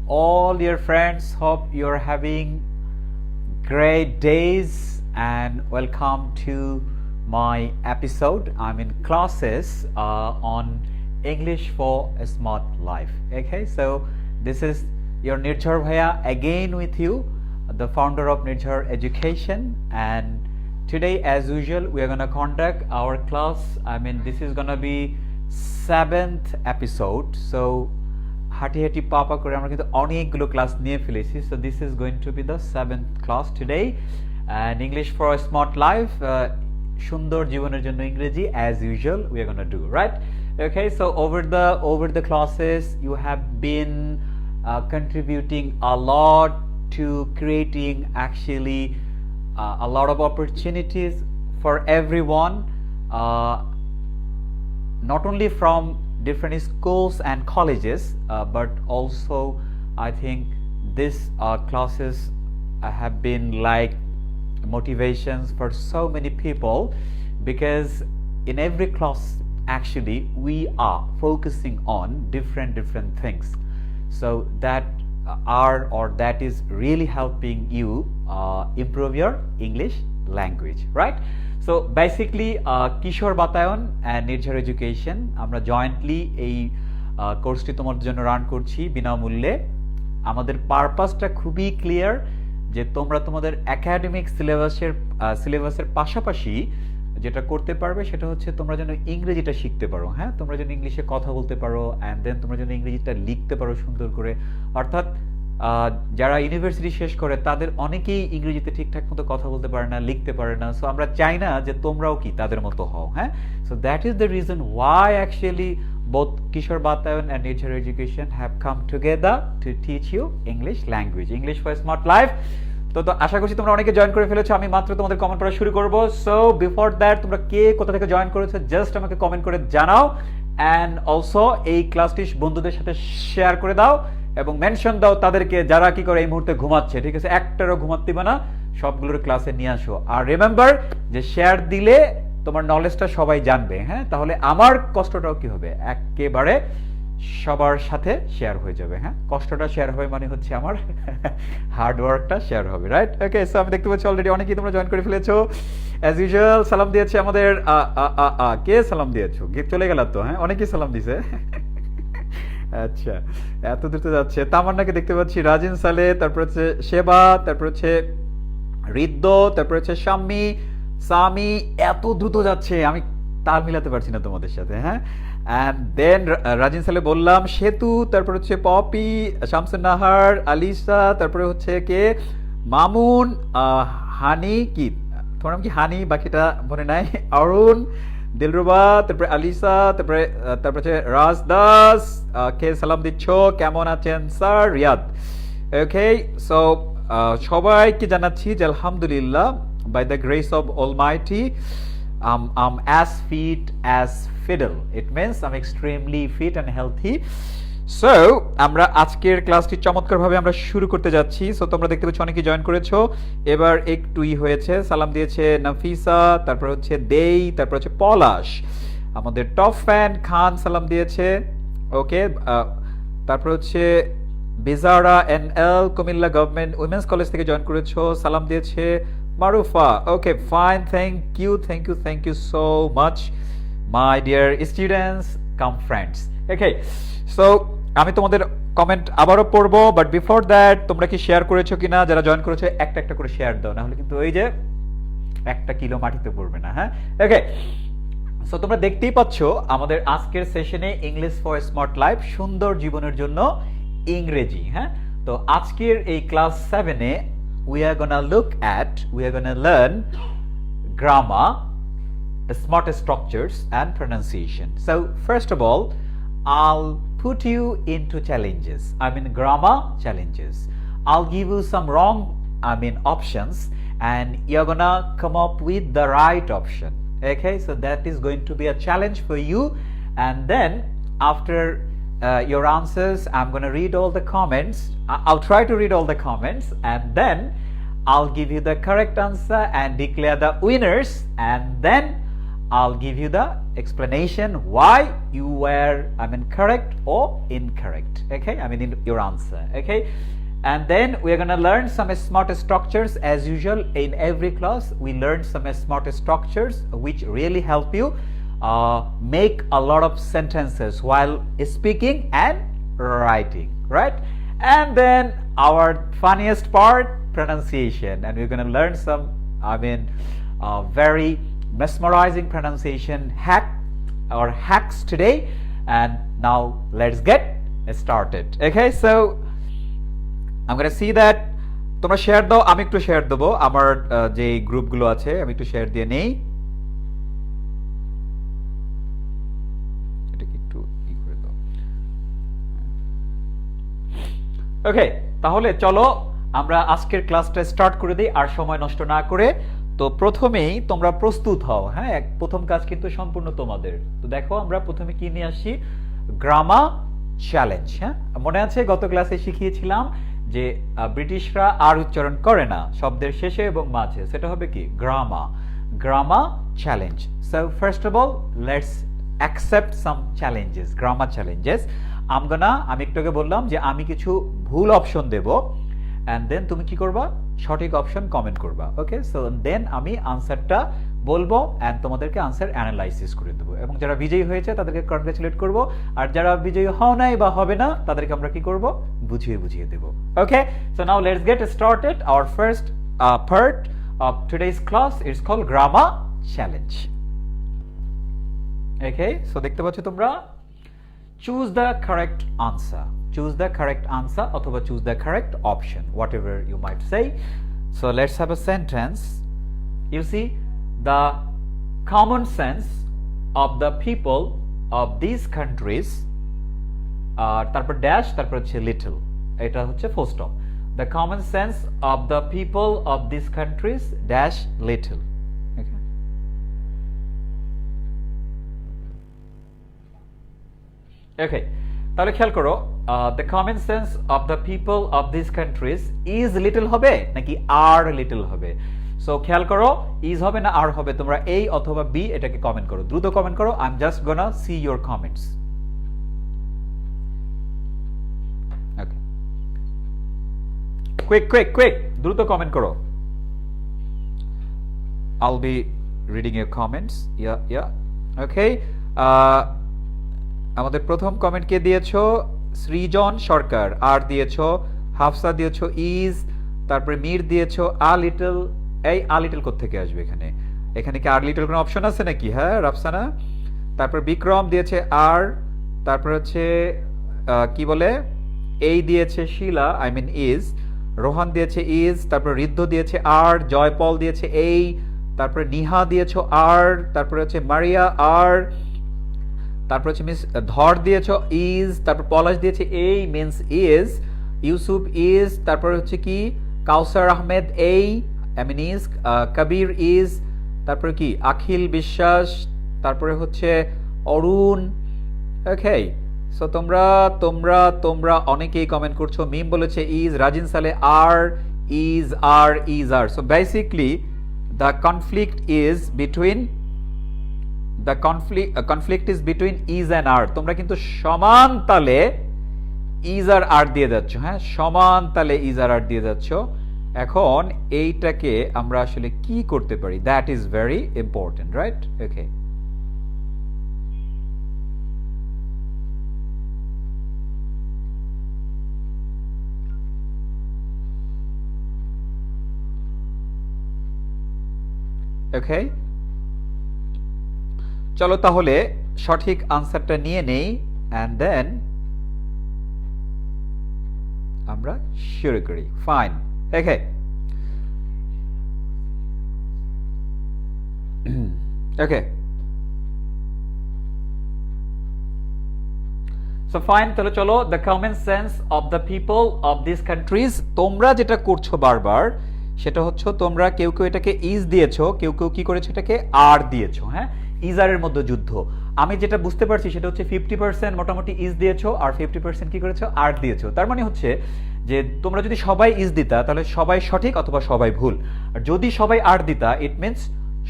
all your friends. Hope you're having great days and welcome to my episode. I'm in classes on English for a Smart Life. Okay, so this is your Nirjar Bhaiya again with you, the founder of Nirjar Education, and today as usual we are going to conduct our class. This is going to be 7th episode. So হাঁটি হাঁটি পাপা করে আমরা কিন্তু অনেকগুলো class নিয়ে ফেলেছি. So this is going to be the 7th class today, and English for a Smart Life, সুন্দর জীবনের জন্য ইংরেজি as usual we are going to do, right? Okay, so over the classes you have been contributing a lot to creating actually a lot of opportunities for everyone, not only from different schools and colleges, but also I think these classes have been like motivations for so many people, because in every class actually we are focusing on different things, so that that is really helping you improve your English language, right? So basically Kishor Batayan and Nirjhor education আমরা jointly এই কোর্সটি তোমাদের জন্য run করছি বিনামূল্যে. আমাদের পারপাসটা খুবই clear যে তোমরা তোমাদের একাডেমিক সিলেবাসের পাশাপাশি যেটা করতে পারবে সেটা হচ্ছে তোমরা যেন ইংরেজিটা শিখতে পারো. হ্যাঁ, তোমরা যেন ইংলিশে কথা বলতে পারো, অ্যান্ড দেন তোমরা যেন ইংরেজিটা লিখতে পারো সুন্দর করে. অর্থাৎ যারা ইউনিভার্সিটি শেষ করে তাদের অনেকেই ইংরেজিতে ঠিকঠাক মতো কথা বলতে পারে না, লিখতে পারে না. সো আমরা চাই না যে তোমরাও কি তাদের মতো হও. হ্যাঁ, so that is the reason why actually both Kishor Batayan and Nirjar Education have come together to teach you English language, English for a Smart Life. তো আশা করছি তোমরা অনেকে জয়েন করে ফেলেছো. আমি মাত্র তোমাদের কমেন্ট পড়া শুরু করব. সো বিফোর দ্যাট তোমরা কে কোথা থেকে জয়েন করেছো জাস্ট আমাকে কমেন্ট করে জানাও, অ্যান্ড অলসো এই ক্লাসটি বন্ধুদের সাথে শেয়ার করে দাও এবং মেনশন দাও তাদেরকে যারা কি করে এই মুহূর্তে ঘুমাচ্ছে. ঠিক আছে, একটারও ঘুমাতে দিবে না, সবগুলোর ক্লাসে নিয়ে আসো. আর রিমেম্বার যে শেয়ার দিলে তোমার নলেজটা সবাই জানবে. হ্যাঁ, তাহলে আমার কষ্টটাও কি হবে, একেবারে সবার সাথে শেয়ার হয়ে যাবে. হ্যাঁ, কষ্টটা শেয়ার হবে মানে হচ্ছে আমার হার্ড ওয়ার্কটা শেয়ার হবে, রাইট? ওকে, সো আমি দেখতে পাচ্ছি অলরেডি অনেকেই তোমরা জয়েন করে ফেলেছো. অ্যাজ ইউজুয়াল সালাম দিয়েছে আমাদের কে সালাম দিয়েছো, চলে গেল তো? হ্যাঁ, অনেকেই সালাম দিছে. আচ্ছা, এত দ্রুত যাচ্ছে. তামান্নাকে দেখতে পাচ্ছি, রাজিন সালে, তারপর হচ্ছে সেবা, তারপর হচ্ছে রিদ্দ, তারপর হচ্ছে সামি. এত দ্রুত যাচ্ছে আমি তাল মিলাতে পারছি না তোমাদের সাথে. হ্যাঁ, অ্যান্ড দেন রাজিন সালে বললাম, সেতু, তারপর হচ্ছে পপি, শামসুন নাহার, আলিশা, তারপরে হচ্ছে কে মামুন, হানি, কি তোমার নাম কি হানি, বাকিটা মনে নাই, অরুণ, দিলরুবা, তারপরে আলিসা, তারপরে হচ্ছে রাজদাস, কে সালাম দিচ্ছ, কেমন আছেন স্যার? রিয়াদ. ওকে, সো সবাইকে জানাচ্ছি যে আলহামদুলিল্লাহ, by the grace of Almighty, I'm as fit as fiddle. It means I'm extremely fit and healthy. So আমরা আজকের ক্লাসটি চমৎকারভাবে আমরা শুরু করতে যাচ্ছি. সো তোমরা দেখতে পাচ্ছ অনেকেই জয়েন করেছো. এবার একটুই হয়েছে, সালাম দিয়েছে নাফিসা, তারপর হচ্ছে দেই, তারপর হচ্ছে পলাশ, আমাদের টপ ফ্যান খান সালাম দিয়েছে. ওকে, তারপর হচ্ছে Bijara NL Comilla government women's college থেকে জয়েন করেছো, সালাম দিয়েছে Marufa. Okay, fine, thank you so much my dear students cum friends. Okay, so আমি তোমাদের কমেন্ট আবারও পড়বো, বাট বিফোর দ্যাট তোমরা কি শেয়ার করেছো কিনা, যারা জয়েন করেছো একটা করে শেয়ার দাও, না হলে কিন্তু ওই যে 1 কিলো মাটিতে পড়বে না. হ্যাঁ, ওকে, সো তোমরা দেখতেই পাচ্ছ আমাদের আজকের সেশনে ইংলিশ ফর স্মার্ট লাইফ, সুন্দর জীবনের জন্য ইংরেজি. হ্যাঁ, তো আজকের এই class 7-এ we are gonna learn grammar, smart structures and pronunciation. So first of all, I'll put you into challenges. Grammar challenges. I'll give you some wrong options, and you're gonna come up with the right option. Okay, so that is going to be a challenge for you, and then after your answers, I'm going to read all the comments. I'll try to read all the comments, and then I'll give you the correct answer and declare the winners, and then I'll give you the explanation why you were correct or incorrect. Okay, in your answer. Okay, and then we're gonna learn some smart structures. As usual, in every class we learn some smart structures which really help you make a lot of sentences while speaking and writing, right? And then our funniest part, pronunciation, and we're gonna learn some very mesmerizing pronunciation hacks today. And now let's get started. Okay, so I'm gonna see that তোমরা share দাও, আমি একটু share দেব, আমার যে গ্রুপগুলো আছে আমি একটু share দিয়ে নেই। এটা কি একটু ই করে দাও। ওকে, তাহলে চলো আমরা আজকের ক্লাসটা স্টার্ট করে দিই আর সময় নষ্ট না করে। তো প্রথমেই তোমরা প্রস্তুত হও। হ্যাঁ, প্রথম কাজ কিন্তু সম্পূর্ণ তোমাদের। তো দেখো আমরা প্রথমে কি নিয়ে আসি, গ্রামার চ্যালেঞ্জ। হ্যাঁ, মনে আছে গত ক্লাসে শিখিয়েছিলাম যে ব্রিটিশরা আর উচ্চারণ করে না শব্দের শেষে এবং মাঝে, সেটা হবে কি grammar challenge. So first of all let's accept some challenges, grammar challenges. আমি একটু আগে বললাম যে আমি কিছু ভুল অপশন দেব, অ্যান্ড দেন তুমি কি করবা, সঠিক অপশন কমেন্ট করবা। ওকে, সো দেন আমি আনসারটা বলবো অ্যান্ড তোমাদেরকে আনসার অ্যানালাইসিস করে দেবো, এবং যারা বিজয়ী হয়েছে তাদেরকে কনগ্রাচুলেট করবো, আর যারা বিজয়ী হও নাই বা হবে না তাদেরকে আমরা কি করব, বুঝিয়ে দেবো। Okay, so now let's get started. Our first part of today's class is called grammar challenge. Okay, so দেখতে পাচ্ছ তোমরা, choose the correct answer অথবা choose the correct option, whatever you might say. So let's have a sentence. You see, the common sense of the people of these countries, তারপর dash, তারপর হচ্ছে little, এটা হচ্ছে full stop. The common sense of the people of these countries dash little. Okay. Okay, তাহলে খেয়াল করো, the common sense of the people of these countries is little হবে নাকি are little হবে? সো খেয়াল করো, is হবে না আর হবে, তোমরা A অথবা B এটাকে কমেন্ট করো, দ্রুত কমেন্ট করো। I'm just gonna see your comments. Okay, quick, দ্রুত কমেন্ট করো। I'll be reading your comments. Yeah. Okay, আমাদের প্রথম কমেন্ট কে দিয়েছো, সৃজন সরকার, আর দিয়েছো, হাফসা দিয়েছো ইজ, তারপরে মীর দিয়েছো আ লিটল। এই আ লিটল কোত্থেকে আসবে এখানে কি আর লিটল কোনো অপশন আছে নাকি? হ্যাঁ, রাফসানা। তারপর বিক্রম দিয়েছে আর, তারপর হচ্ছে কি বলে এই দিয়েছে শিলা, ইজ। রোহান দিয়েছে ইজ, তারপর ঋদ্ধ দিয়েছে আর, জয়পল দিয়েছে এই, তারপরে নিহা দিয়েছো আর, তারপরে হচ্ছে মারিয়া আর, তারপর হচ্ছে মিস ধর দিয়েছ ইজ, তারপর পলাশ দিয়েছে এই মিন্স ইজ, ইউসুফ ইজ, তারপর হচ্ছে কি কাউসার আহমেদ এই ইজ, কবির ইজ, তারপরে কি আখিল বিশ্বাস, তারপরে হচ্ছে অরুণ। ওকে, সো তোমরা অনেকেই কমেন্ট করছো। মিম বলেছে ইজ, রাজিন সালে are, is are. So basically the conflict is between conflict is between is and are. তোমরা কিন্তু সমান তালে is আর দিয়ে যাচ্ছ। হ্যাঁ, সমান তালে is আর দিয়ে যাচ্ছ। এখন এইটাকে আমরা আসলে কি করতে পারি, that is very important, right? Okay, okay, চলো তাহলে সঠিক আনসারটা নিয়ে নেই, and then আমরা শুরু করি। ফাইন, ওকে। ওকে, সো ফাইন, তাহলে চলো, the common sense of the people of this countries. তোমরা যেটা করছো বারবার সেটা হচ্ছে তোমরা কেউ এটাকে ইজ দিয়েছো, কেউ কি করেছো এটাকে আর দিয়েছো। হ্যাঁ, ইজারের মধ্যে যুদ্ধ। আমি যেটা বুঝতে পারছি সেটা হচ্ছে 50% মোটামুটি ইজ দিয়েছো আর 50% কি করেছো, আর দিয়েছো। তার মানে হচ্ছে যে তোমরা যদি সবাই ইজ দিতা তাহলে সবাই সঠিক অথবা সবাই ভুল, আর যদি সবাই আর দিতা ইট মিনস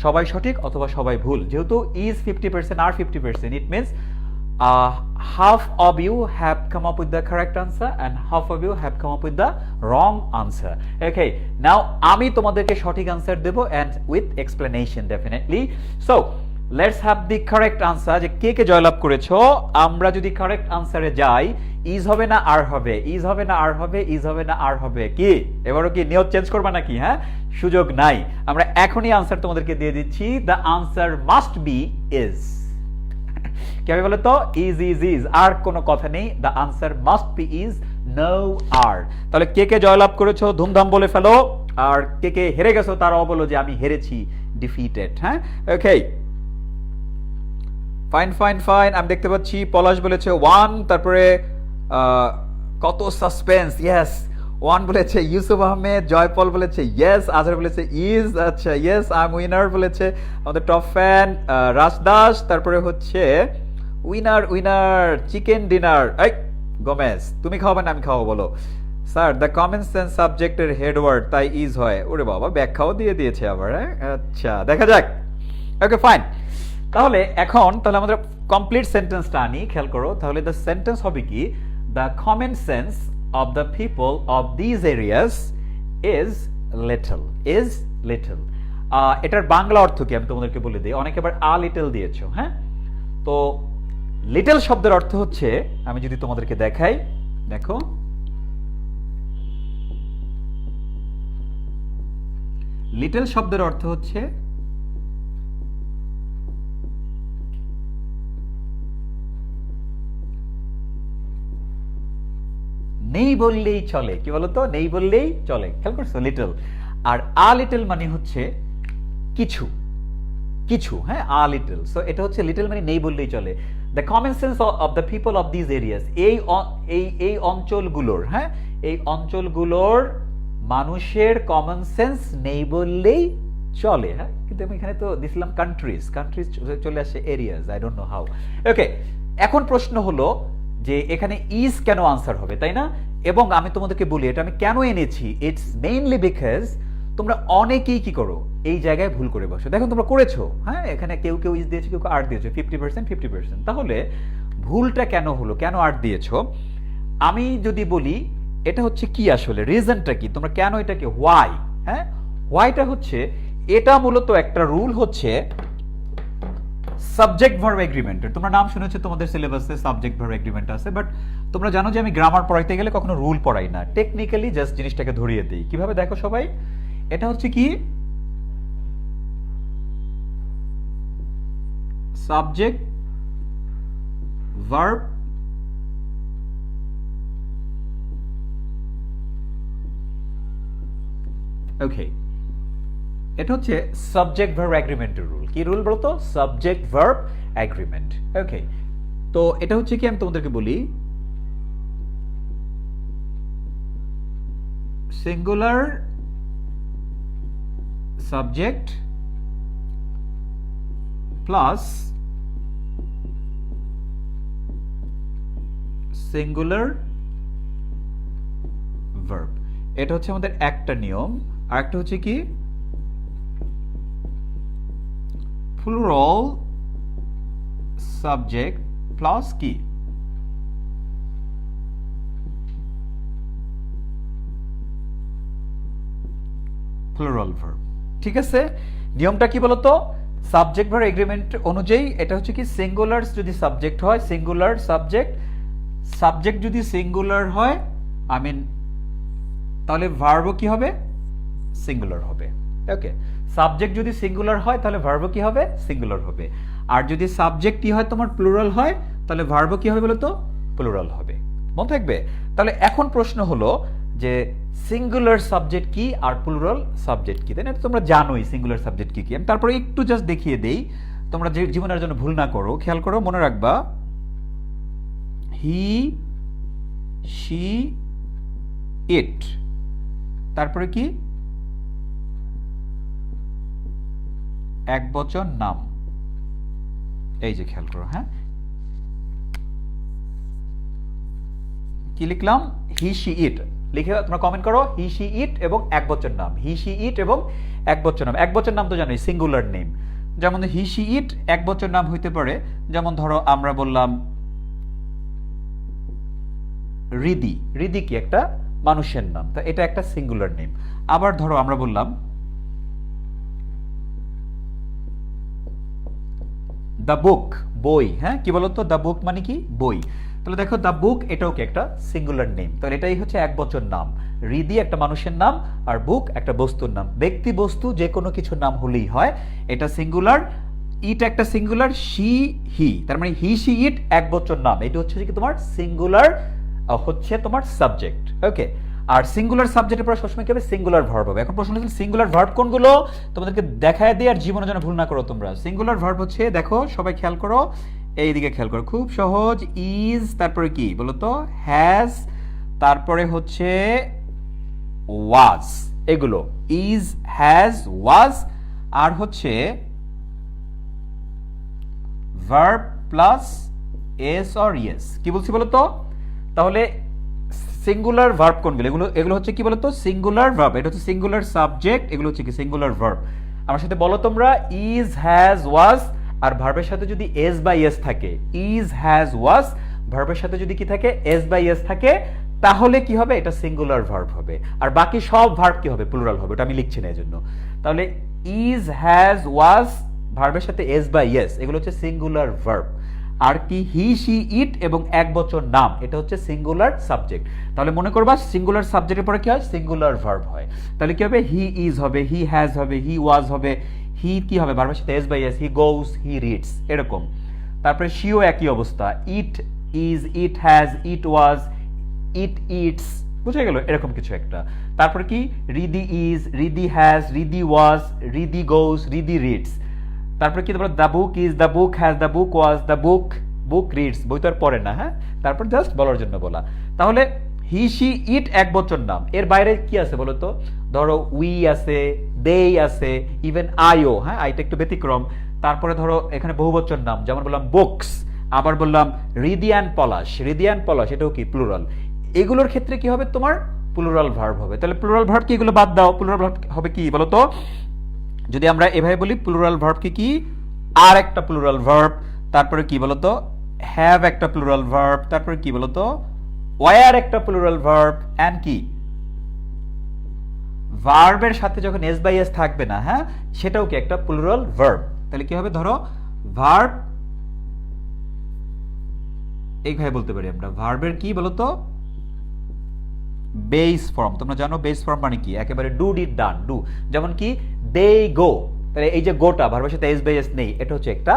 সবাই সঠিক অথবা সবাই ভুল। যেহেতু ইজ 50% আর 50%, it means half of you have come up with the correct answer and half of you have come up with the wrong answer. Okay, now আমি তোমাদেরকে সঠিক আনসার দেব and with explanation definitely. So let's have the correct answer. যে কে কে জয়লাভ করেছো? আমরা যদি correct আনসারে যাই, ইজ হবে না আর হবে, ইজ হবে না আর হবে, ইজ হবে না আর হবে, কি এবারও কি নিয়ত চেঞ্জ করবা নাকি? হ্যাঁ, সুযোগ নাই, আমরা এখনই আনসার তোমাদেরকে দিয়ে দিচ্ছি। The answer must be is. কি হবে বলো তো? ইজ ইজ ইজ, আর কোনো কথা নেই। The answer must be is, no are. তাহলে কে কে জয়লাভ করেছো ধুমধাম বলে ফেলো, আর কে কে হেরে গেছো তারাও বলো যে আমি হেরেছি, ডিফিটেড। হ্যাঁ, ওকে, ফাইন ফাইন ফাইন। আমি দেখতে পাচ্ছি পলাশ বলেছে 1, তারপরে কত সাসপেন্স, ইয়েস 1 বলেছে ইউসুফ আহমেদ, জয়পল বলেছে ইয়েস, আজহার বলেছে ইজ, আচ্ছা ইয়েস আই এম উইনার বলেছে আমাদের টপ ফ্যান রাজদাস, তারপরে হচ্ছে উইনার উইনার চিকেন ডিনার, এই গোমেজ তুমি খাওয়াবে না আমি খাওয়াবো বলো। স্যার দ্য কমন সেন্স সাবজেক্টের হেডওয়ার্ড তাই ইজ হয়, ওরে বাবা ব্যাখ্যাও দিয়ে দিয়েছে আবার। হ্যাঁ, আচ্ছা দেখা যাক। ওকে ফাইন, তাহলে এখন তাহলে আমাদের কমপ্লিট সেন্টেন্সটা আনি, খেয়াল করো। তাহলে দ্য সেন্টেন্স হবে কি? The common sense of the people of these areas is little, is little. এটার বাংলা অর্থ কি আমি তোমাদেরকে বলে দিই, অনেকে আবার আ লিটল দিয়েছো। হ্যাঁ, তো লিটল শব্দের অর্থ হচ্ছে, আমি যদি তোমাদেরকে দেখাই, দেখো লিটল শব্দের অর্থ হচ্ছে নেই বললেই চলে। কি বলতো? নেই বললেই চলে, খেয়াল করছো? লিটল। আর আ লিটল মানে হচ্ছে কিছু, কিছু। হ্যাঁ, আ লিটল। সো এটা হচ্ছে লিটল মানে নেই বললেই চলে। The common sense of the people of this areas, এই অঞ্চলগুলোর, হ্যাঁ এই অঞ্চলগুলোর মানুষের কমন সেন্স নেই বললেই চলে। হ্যাঁ, কিন্তু আমি এখানে তো দিছিলাম কান্ট্রিজ, কান্ট্রিজ চলে আসে areas, I don't know how. Okay, এখন প্রশ্ন হলো যে এখানে ইজ কেন আনসার হবে, তাই না? এবং আমি তোমাদেরকে বলি এটা আমি কেন এনেছি। ইটস মেইনলি বিকজ তোমরা অনেকেই কি করো, এই জায়গায় ভুল করে বসো। দেখো তোমরা করেছো, হ্যাঁ এখানে কেউ কেউ ইজ দিয়েছো, কেউ আর দিয়েছো, 50% 50%। তাহলে ভুলটা কেন হলো, কেন আর দিয়েছো? আমি যদি বলি এটা হচ্ছে কি, আসলে রিজনটা কি, তোমরা কেন এটাকে হোয়াই, হ্যাঁ হোয়াইটা হচ্ছে, এটা মূলত একটা রুল হচ্ছে সাবজেক্ট ভার্ব এগ্রিমেন্টের। তোমরা নাম শুনেছো, তোমাদের সিলেবাসে সাবজেক্ট ভার্ব এগ্রিমেন্ট আছে, বাট তোমরা জানো যে আমি গ্রামার পড়াইতে গেলে কখনো রুল পড়াই না, টেকনিক্যালি জাস্ট জিনিসটাকে ধরিয়ে দিই। কিভাবে দেখো সবাই, এটা হচ্ছে কি সাবজেক্ট ভার্ব ওকে, এটা হচ্ছে সাবজেক্ট ভার্ব এগ্রিমেন্টের রুল। কি রুল বলতো? Subject verb agreement. ওকে, তো এটা হচ্ছে কি, আমি তোমাদেরকে বলি singular subject plus singular verb, এটা হচ্ছে আমাদের একটা নিয়ম। আর একটা হচ্ছে কি প্লুরাল সাবজেক্ট প্লাস কি প্লুরাল ভার্ব। ঠিক আছে, নিয়মটা কি বলতো? সাবজেক্ট ভার্ব এগ্রিমেন্ট অনুযায়ী এটা হচ্ছে কি, সিঙ্গুলার যদি সাবজেক্ট হয়, সিঙ্গুলার সাবজেক্ট, সাবজেক্ট যদি সিঙ্গুলার হয় আই মিন, তাহলে ভার্বও কি হবে? সিঙ্গুলার হবে। ওকে, সাবজেক্ট যদি সিঙ্গুলার হয় তাহলে ভার্বও কি হবে? সিঙ্গুলার হবে। আর যদি সাবজেক্ট কি হয় তোমার প্লুরাল হয়, তাহলে ভার্বও কি হবে বলতো? প্লুরাল হবে। মনে থাকবে? তাহলে এখন প্রশ্ন হলো যে সিঙ্গুলার সাবজেক্ট কি আর প্লুরাল সাবজেক্ট কি, তাই না? তোমরা জানোই সিঙ্গুলার সাবজেক্ট কি কি। আমি তারপরে একটু জাস্ট দেখিয়ে দেই, তোমরা যে জীবনের জন্য ভুল না করো। খেয়াল করো, মনে রাখবা হি, শি, ইট, তারপরে কি একবচন নাম। এই যে খেয়াল করো, হ্যাঁ কি লিখলাম? হি, শি, ইট লিখে তোমরা কমেন্ট করো হি শি ইট এবং একবচন নাম, হি শি ইট এবং একবচন নাম। একবচন নাম তো জানোই সিঙ্গুলার নেম, যেমন হি শি ইট একবচন নাম হইতে পারে, যেমন ধরো আমরা বললাম রিদি, রিদি কি একটা মানুষের নাম, তো এটা একটা সিঙ্গুলার নেম। আবার ধরো আমরা বললাম দ্য বুক, বই, হ্যাঁ কি বলতো দ্য বুক মানে কি বই, তাহলে দেখো দ্য বুক এটাও কি একটা সিঙ্গুলার নেম, তাহলে এটাই হচ্ছে একবচন নাম। রিদি একটা মানুষের নাম আর বুক একটা বস্তুর নাম, ব্যক্তি বস্তু যে কোনো কিছুর নাম হলেই হয়, এটা সিঙ্গুলার। ইট একটা সিঙ্গুলার, শি হি, তার মানে হি শি ইট একবচন নাম, এটা হচ্ছে কি তোমার সিঙ্গুলার হচ্ছে তোমার সাবজেক্ট। ওকে, আর সিঙ্গুলার সাবজেক্টের পরে সবসময় কি হবে সিঙ্গুলার ভার্ব হবে। এখন প্রশ্ন হচ্ছে সিঙ্গুলার ভার্ব কোনগুলো, তোমাদেরকে দেখায় দিয়ে আর জীবনে যেন ভুল না করো তোমরা। সিঙ্গুলার ভার্ব হচ্ছে দেখো সবাই খেয়াল করো, এইদিকে খেয়াল করো, খুব সহজ। ইজ, তারপরে কি বলো তো হ্যাজ, তারপরে হচ্ছে ওয়াজ, এগুলো ইজ হ্যাজ ওয়াজ, আর হচ্ছে verb plus S or yes. কি বলছি বলো তো, তাহলে সিঙ্গুলার ভার্ব কোনগুলো, এগুলো এগুলো হচ্ছে কি বলতো সিঙ্গুলার ভার্ব, এটা হচ্ছে সিঙ্গুলার সাবজেক্ট, এগুলো হচ্ছে কি সিঙ্গুলার ভার্ব। আমার সাথে বলো তোমরা ইজ হ্যাজ ওয়াজ, আর ভার্বের সাথে যদি এস বা ইয়েস থাকে, ইজ হ্যাজ ওয়াজ ভার্বের সাথে যদি কি থাকে এস বা ইয়েস থাকে, তাহলে কি হবে এটা সিঙ্গুলার ভার্ব হবে। আর বাকি সব ভার্ব কি হবে প্লুরাল হবে, এটা আমি লিখছি না এজন্য। তাহলে ইজ হ্যাজ ওয়াজ ভার্বের সাথে এস বা ইয়েস এগুলো হচ্ছে সিঙ্গুলার ভার্ব। আর কি হি শি ইট এবং একবচন নাম এটা হচ্ছে সিঙ্গুলার সাবজেক্ট। তাহলে মনে করবা সিঙ্গুলার সাবজেক্টের পরে কি হয় সিঙ্গুলার ভার্ব হয়, তাহলে কি হবে হি ইজ হবে, হি হ্যাজ হবে, হি ওয়াজ হবে, হি কি হবে ভার্বের সাথে S by S, he goes, he reads, এরকম। তারপরে শিও একই অবস্থা, it is, it has, it was, it it's, বুঝে গেল এরকম কিছু একটা। তারপর কি Riddhi is, Riddhi has, Riddhi was, Riddhi goes, Riddhi reads. তারপরে কি তোমরা the book is, the book has, the book was, the book, book reads, বই তো আর পড়ে না, হ্যাঁ তারপর জাস্ট বলার জন্য বলা। তাহলে হি শি ইট একবচন নাম, এর বাইরে কি আছে বলো তো, ধরো উই আছে, দে আছে, ইভেন আইও, হ্যাঁ আইটা একটু ব্যতিক্রম। তারপরে ধরো এখানে বহুবচন নাম, যেমন বললাম বুকস, আবার বললাম রিদি অ্যান্ড পলাশ, রিদি অ্যান্ড পলাশ এটাও কি প্লুরাল। এগুলোর ক্ষেত্রে কি হবে তোমার প্লুরাল ভার্ব হবে। তাহলে প্লুরাল ভার্ব কি এগুলো বাদ দাও, প্লুরাল ভার্ব হবে কি বলো তো, যদি আমরা এভাবে বলি প্লুরাল ভার্ব কি আর একটা প্লুরাল ভার্ব, তারপরে কি বলতো হ্যাভ একটা প্লুরাল ভার্ব, তারপরে কি বলতো ওয়ার একটা প্লুরাল ভার্ব, এন্ড কি ভার্বের সাথে যখন এস বাই এস থাকবে না, হ্যাঁ সেটাও কি একটা প্লুরাল ভার্ব। তাহলে কি হবে ধরো ভার্ব, এইভাবে বলতে পারি আমরা ভার্বের কি বলতো বেস ফর্ম, তোমরা জানো বেস ফর্ম মানে কি একেবারে ডু ডিড ডান, ডু, যেমন কি দে গো, তাহলে এই যে গোটা ভার্বের সাথে এস বাই এস নেই, এটা হচ্ছে একটা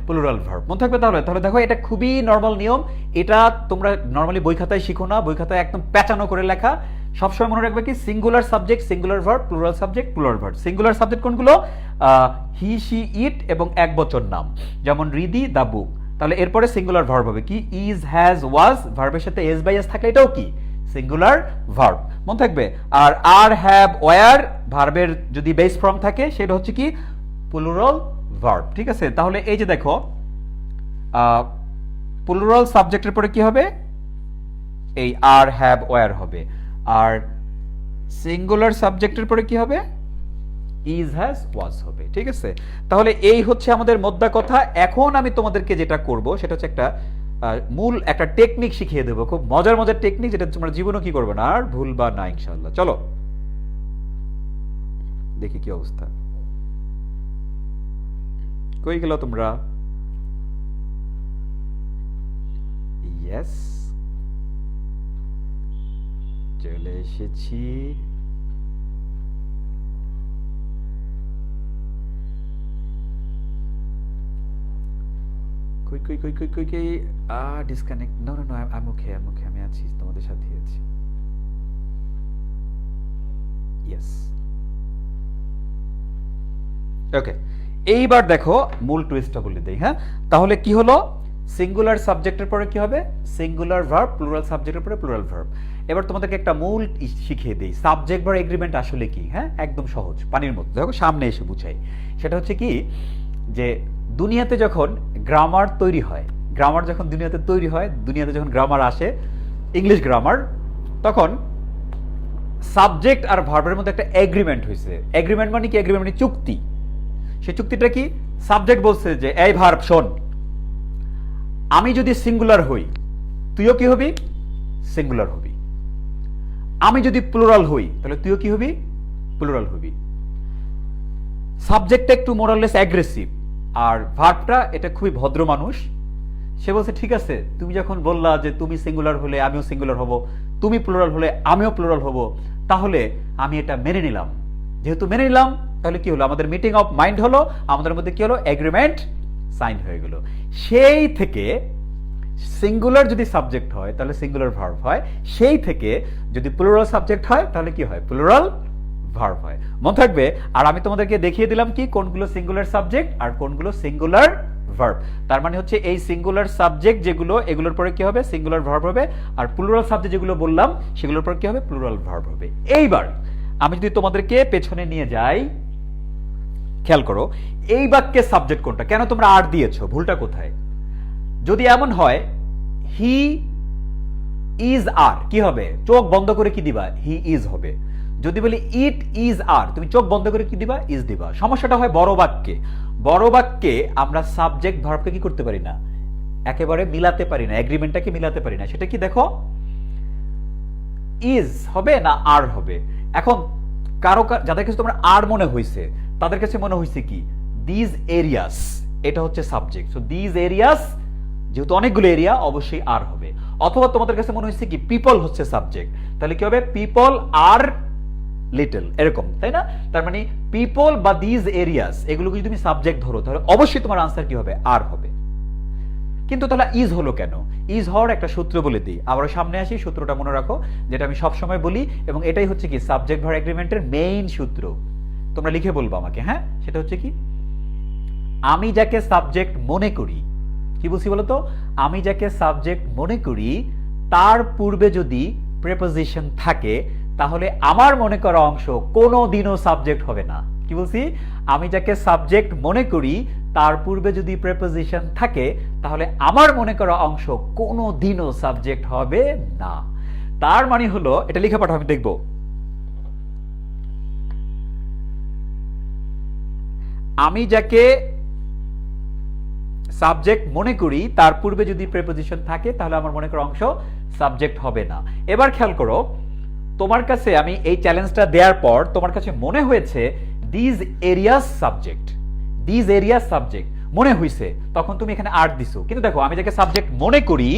প্লুরাল ভার্ব। মনে থাকবে তাহলে, তাহলে দেখো এটা খুবই নরমাল নিয়ম, এটা তোমরা নরমালি বই খাতায় শিখো না, বই খাতায় একদম প্যাচানো করে লেখা। সবসময় মনে রাখবে কি singular subject singular verb, plural subject plural verb. Singular subject কোনগুলো হি শি ইট এবং একবচন নাম, যেমন রিদি দ্য বুক, তাহলে এরপরে সিঙ্গুলার ভার্ব হবে কি ইজ হ্যাজ ওয়াজ ভার্বের সাথে এস বাই এস থাকলে এটাও কি সিঙ্গুলার ভার্ব, মনে থাকবে। আর হ্যাভ ওয়ার ভার্বের যদি বেস ফর্ম থাকে সেটা হচ্ছে কি প্লুরাল ভার্ব, ঠিক আছে। তাহলে এই যে দেখো প্লুরাল সাবজেক্টের পরে কি হবে এই আর হ্যাভ ওয়ার হবে, আর সিঙ্গুলার সাবজেক্টের পরে কি হবে ইজ হ্যাজ ওয়াজ হবে, ঠিক আছে। তাহলে এই হচ্ছে আমাদের মোদ্দা কথা। এখন আমি তোমাদেরকে যেটা করব সেটা হচ্ছে একটা মূল একটা টেকনিক শিখিয়ে দেবো, খুব মজার মজার টেকনিক, যেটা তোমরা জীবনও কি করবে না আর ভুলবা না ইনশাআল্লাহ। চলো দেখি কি অবস্থা, কই গেল তোমরা? ইয়েস চলে এসেছি। কই কই কই কই কই কই disconnect, no no no I am okay, আমি আছি, তোমাদের সাথে আছি। ইয়েস ওকে, এইবার দেখো মূল টুইস্টটা বলে দেই, হ্যাঁ তাহলে কি হলো সিঙ্গুলার সাবজেক্টের পরে কি হবে সিঙ্গুলার ভার্ব, প্লুরাল সাবজেক্টের পরে প্লুরাল ভার্ব। এবার তোমাদেরকে একটা মূল শিখিয়ে দিই, সাবজেক্ট ভার্ব এগ্রিমেন্ট আসলে কি, হ্যাঁ একদম সহজ পানির মতো, দেখো সামনে এসে বুঝাই। সেটা হচ্ছে কি যে দুনিয়াতে যখন গ্রামার তৈরি হয়, গ্রামার যখন দুনিয়াতে তৈরি হয়, দুনিয়াতে যখন গ্রামার আসে ইংলিশ গ্রামার, তখন সাবজেক্ট আর ভার্বের মধ্যে একটা এগ্রিমেন্ট হয়েছে। এগ্রিমেন্ট মানে কি? এগ্রিমেন্ট মানে চুক্তি। সেই চুক্তিটা কি? সাবজেক্ট বলছে যে এই ভার্ব শোন, আমি যদি সিঙ্গুলার হই তুইও কি হবি? সিঙ্গুলার হবি। আমি যদি প্লুরাল হই তাহলে তুইও কি হবি? প্লুরাল হবি। সাবজেক্টটা একটু মোরাললেস অ্যাগ্রেসিভ, আর ভার্বটা এটা খুবই ভদ্র মানুষ। সে বলছে ঠিক আছে, তুমি যখন বললা যে তুমি সিঙ্গুলার হলে আমিও সিঙ্গুলার হব, তুমি প্লুরাল হলে আমিও প্লুরাল হব, তাহলে আমি এটা মেনে নিলাম। যেহেতু মেনে নিলাম তাহলে কি হলো? আমাদের মিটিং অফ মাইন্ড হলো, আমাদের মধ্যে কি হলো? এগ্রিমেন্ট সাইন হয়ে গেল। সেই থেকে সিঙ্গুলার যদি সাবজেক্ট হয় তাহলে সিঙ্গুলার ভার্ব হয়, সেই থেকে যদি প্লুরাল সাবজেক্ট হয় তাহলে কি হয়? প্লুরাল ভার্ব হয়। মনে থাকবে। আর আমি তোমাদেরকে দেখিয়ে দিলাম কি কোনগুলো সিঙ্গুলার সাবজেক্ট আর কোনগুলো সিঙ্গুলার ভার্ব। তার মানে হচ্ছে এই সিঙ্গুলার সাবজেক্ট যেগুলো, এগুলোর পরে কি হবে? সিঙ্গুলার ভার্ব হবে। আর প্লুরাল সাবজেক্ট যেগুলো বললাম সেগুলোর পরে কি হবে? প্লুরাল ভার্ব হবে। এইবার আমি যদি তোমাদেরকে পেছনে নিয়ে যাই, খেয়াল করো এই বাক্যের সাবজেক্ট কোনটা? কেন তোমরা আর দিয়েছো? ভুলটা কোথায়? যদি এমন হয় হি ইজ আর, কি হবে? চোখ বন্ধ করে কি দিবা? হি ইজ হবে। যদি বলি ইট ইজ আর, তুমি চোখ বন্ধ করে কি দিবা? ইজ দিবা। সমস্যাটা হয় বড় বাক্যে। বড় বাক্যে আমরা সাবজেক্ট ভার্বকে কি করতে পারি না? একেবারে মিলাতে পারি না, এগ্রিমেন্টটাকে মিলাতে পারি না। সেটা কি দেখো? ইজ হবে না আর হবে। এখন কারো যাদের কাছে তোমরা আর মনে হইছে তাদের কাছে মনে হইছে কি? দিজ এরিয়াস, এটা হচ্ছে সাবজেক্ট। সো দিজ এরিয়াস, যেহেতু অনেকগুলো এরিয়া, অবশ্যই আর হবে। অথবা তোমাদের কাছে মনে হচ্ছে কি পিপল হচ্ছে সাবজেক্ট, তাহলে কি হবে? পিপল আর লিটল, এরকম, তাই না? তার মানে পিপল বা দিজ এরিয়াস এগুলোকে যদি তুমি সাবজেক্ট ধরো তাহলে অবশ্যই তোমার আনসার কি হবে? আর হবে। কিন্তু তাহলে ইজ হলো কেন? ইজ হওয়ার একটা সূত্র বলে দিই, আবার সামনে আসি। সূত্রটা মনে রাখো, যেটা আমি সবসময় বলি, এবং এটাই হচ্ছে কি সাবজেক্ট ভার্ব এগ্রিমেন্টের মেইন সূত্র। তোমরা লিখে বলবো আমাকে, হ্যাঁ? সেটা হচ্ছে কি? আমি যাকে সাবজেক্ট মনে করি, কি বলছি বলতো? আমি যাকে সাবজেক্ট মনে করি তার পূর্বে যদি প্রেপোজিশন থাকে তাহলে আমার মনে করা অংশ কোনোদিনও সাবজেক্ট হবে না। কি বলছি? আমি যাকে সাবজেক্ট মনে করি তার পূর্বে যদি প্রেপোজিশন থাকে তাহলে আমার মনে করা অংশ কোনোদিনও সাবজেক্ট হবে না। তার মানে হলো, এটা লিখে পাঠাও, আমি দেখব। আমি যাকে সাবজেক্ট মনে করি তার পূর্বে যদি প্রেপোজিশন থাকে তাহলে আমার মনে করা অংশ সাবজেক্ট হবে না। এবার খেয়াল করো, তোমার কাছে আমি এই চ্যালেঞ্জটা দেওয়ার পর তোমার কাছে মনে হয়েছে these areas subject, these areas subject মনে হইছে, তখন তুমি এখানে আর দিছো। কিন্তু দেখো, আমি যাকে সাবজেক্ট মনে করি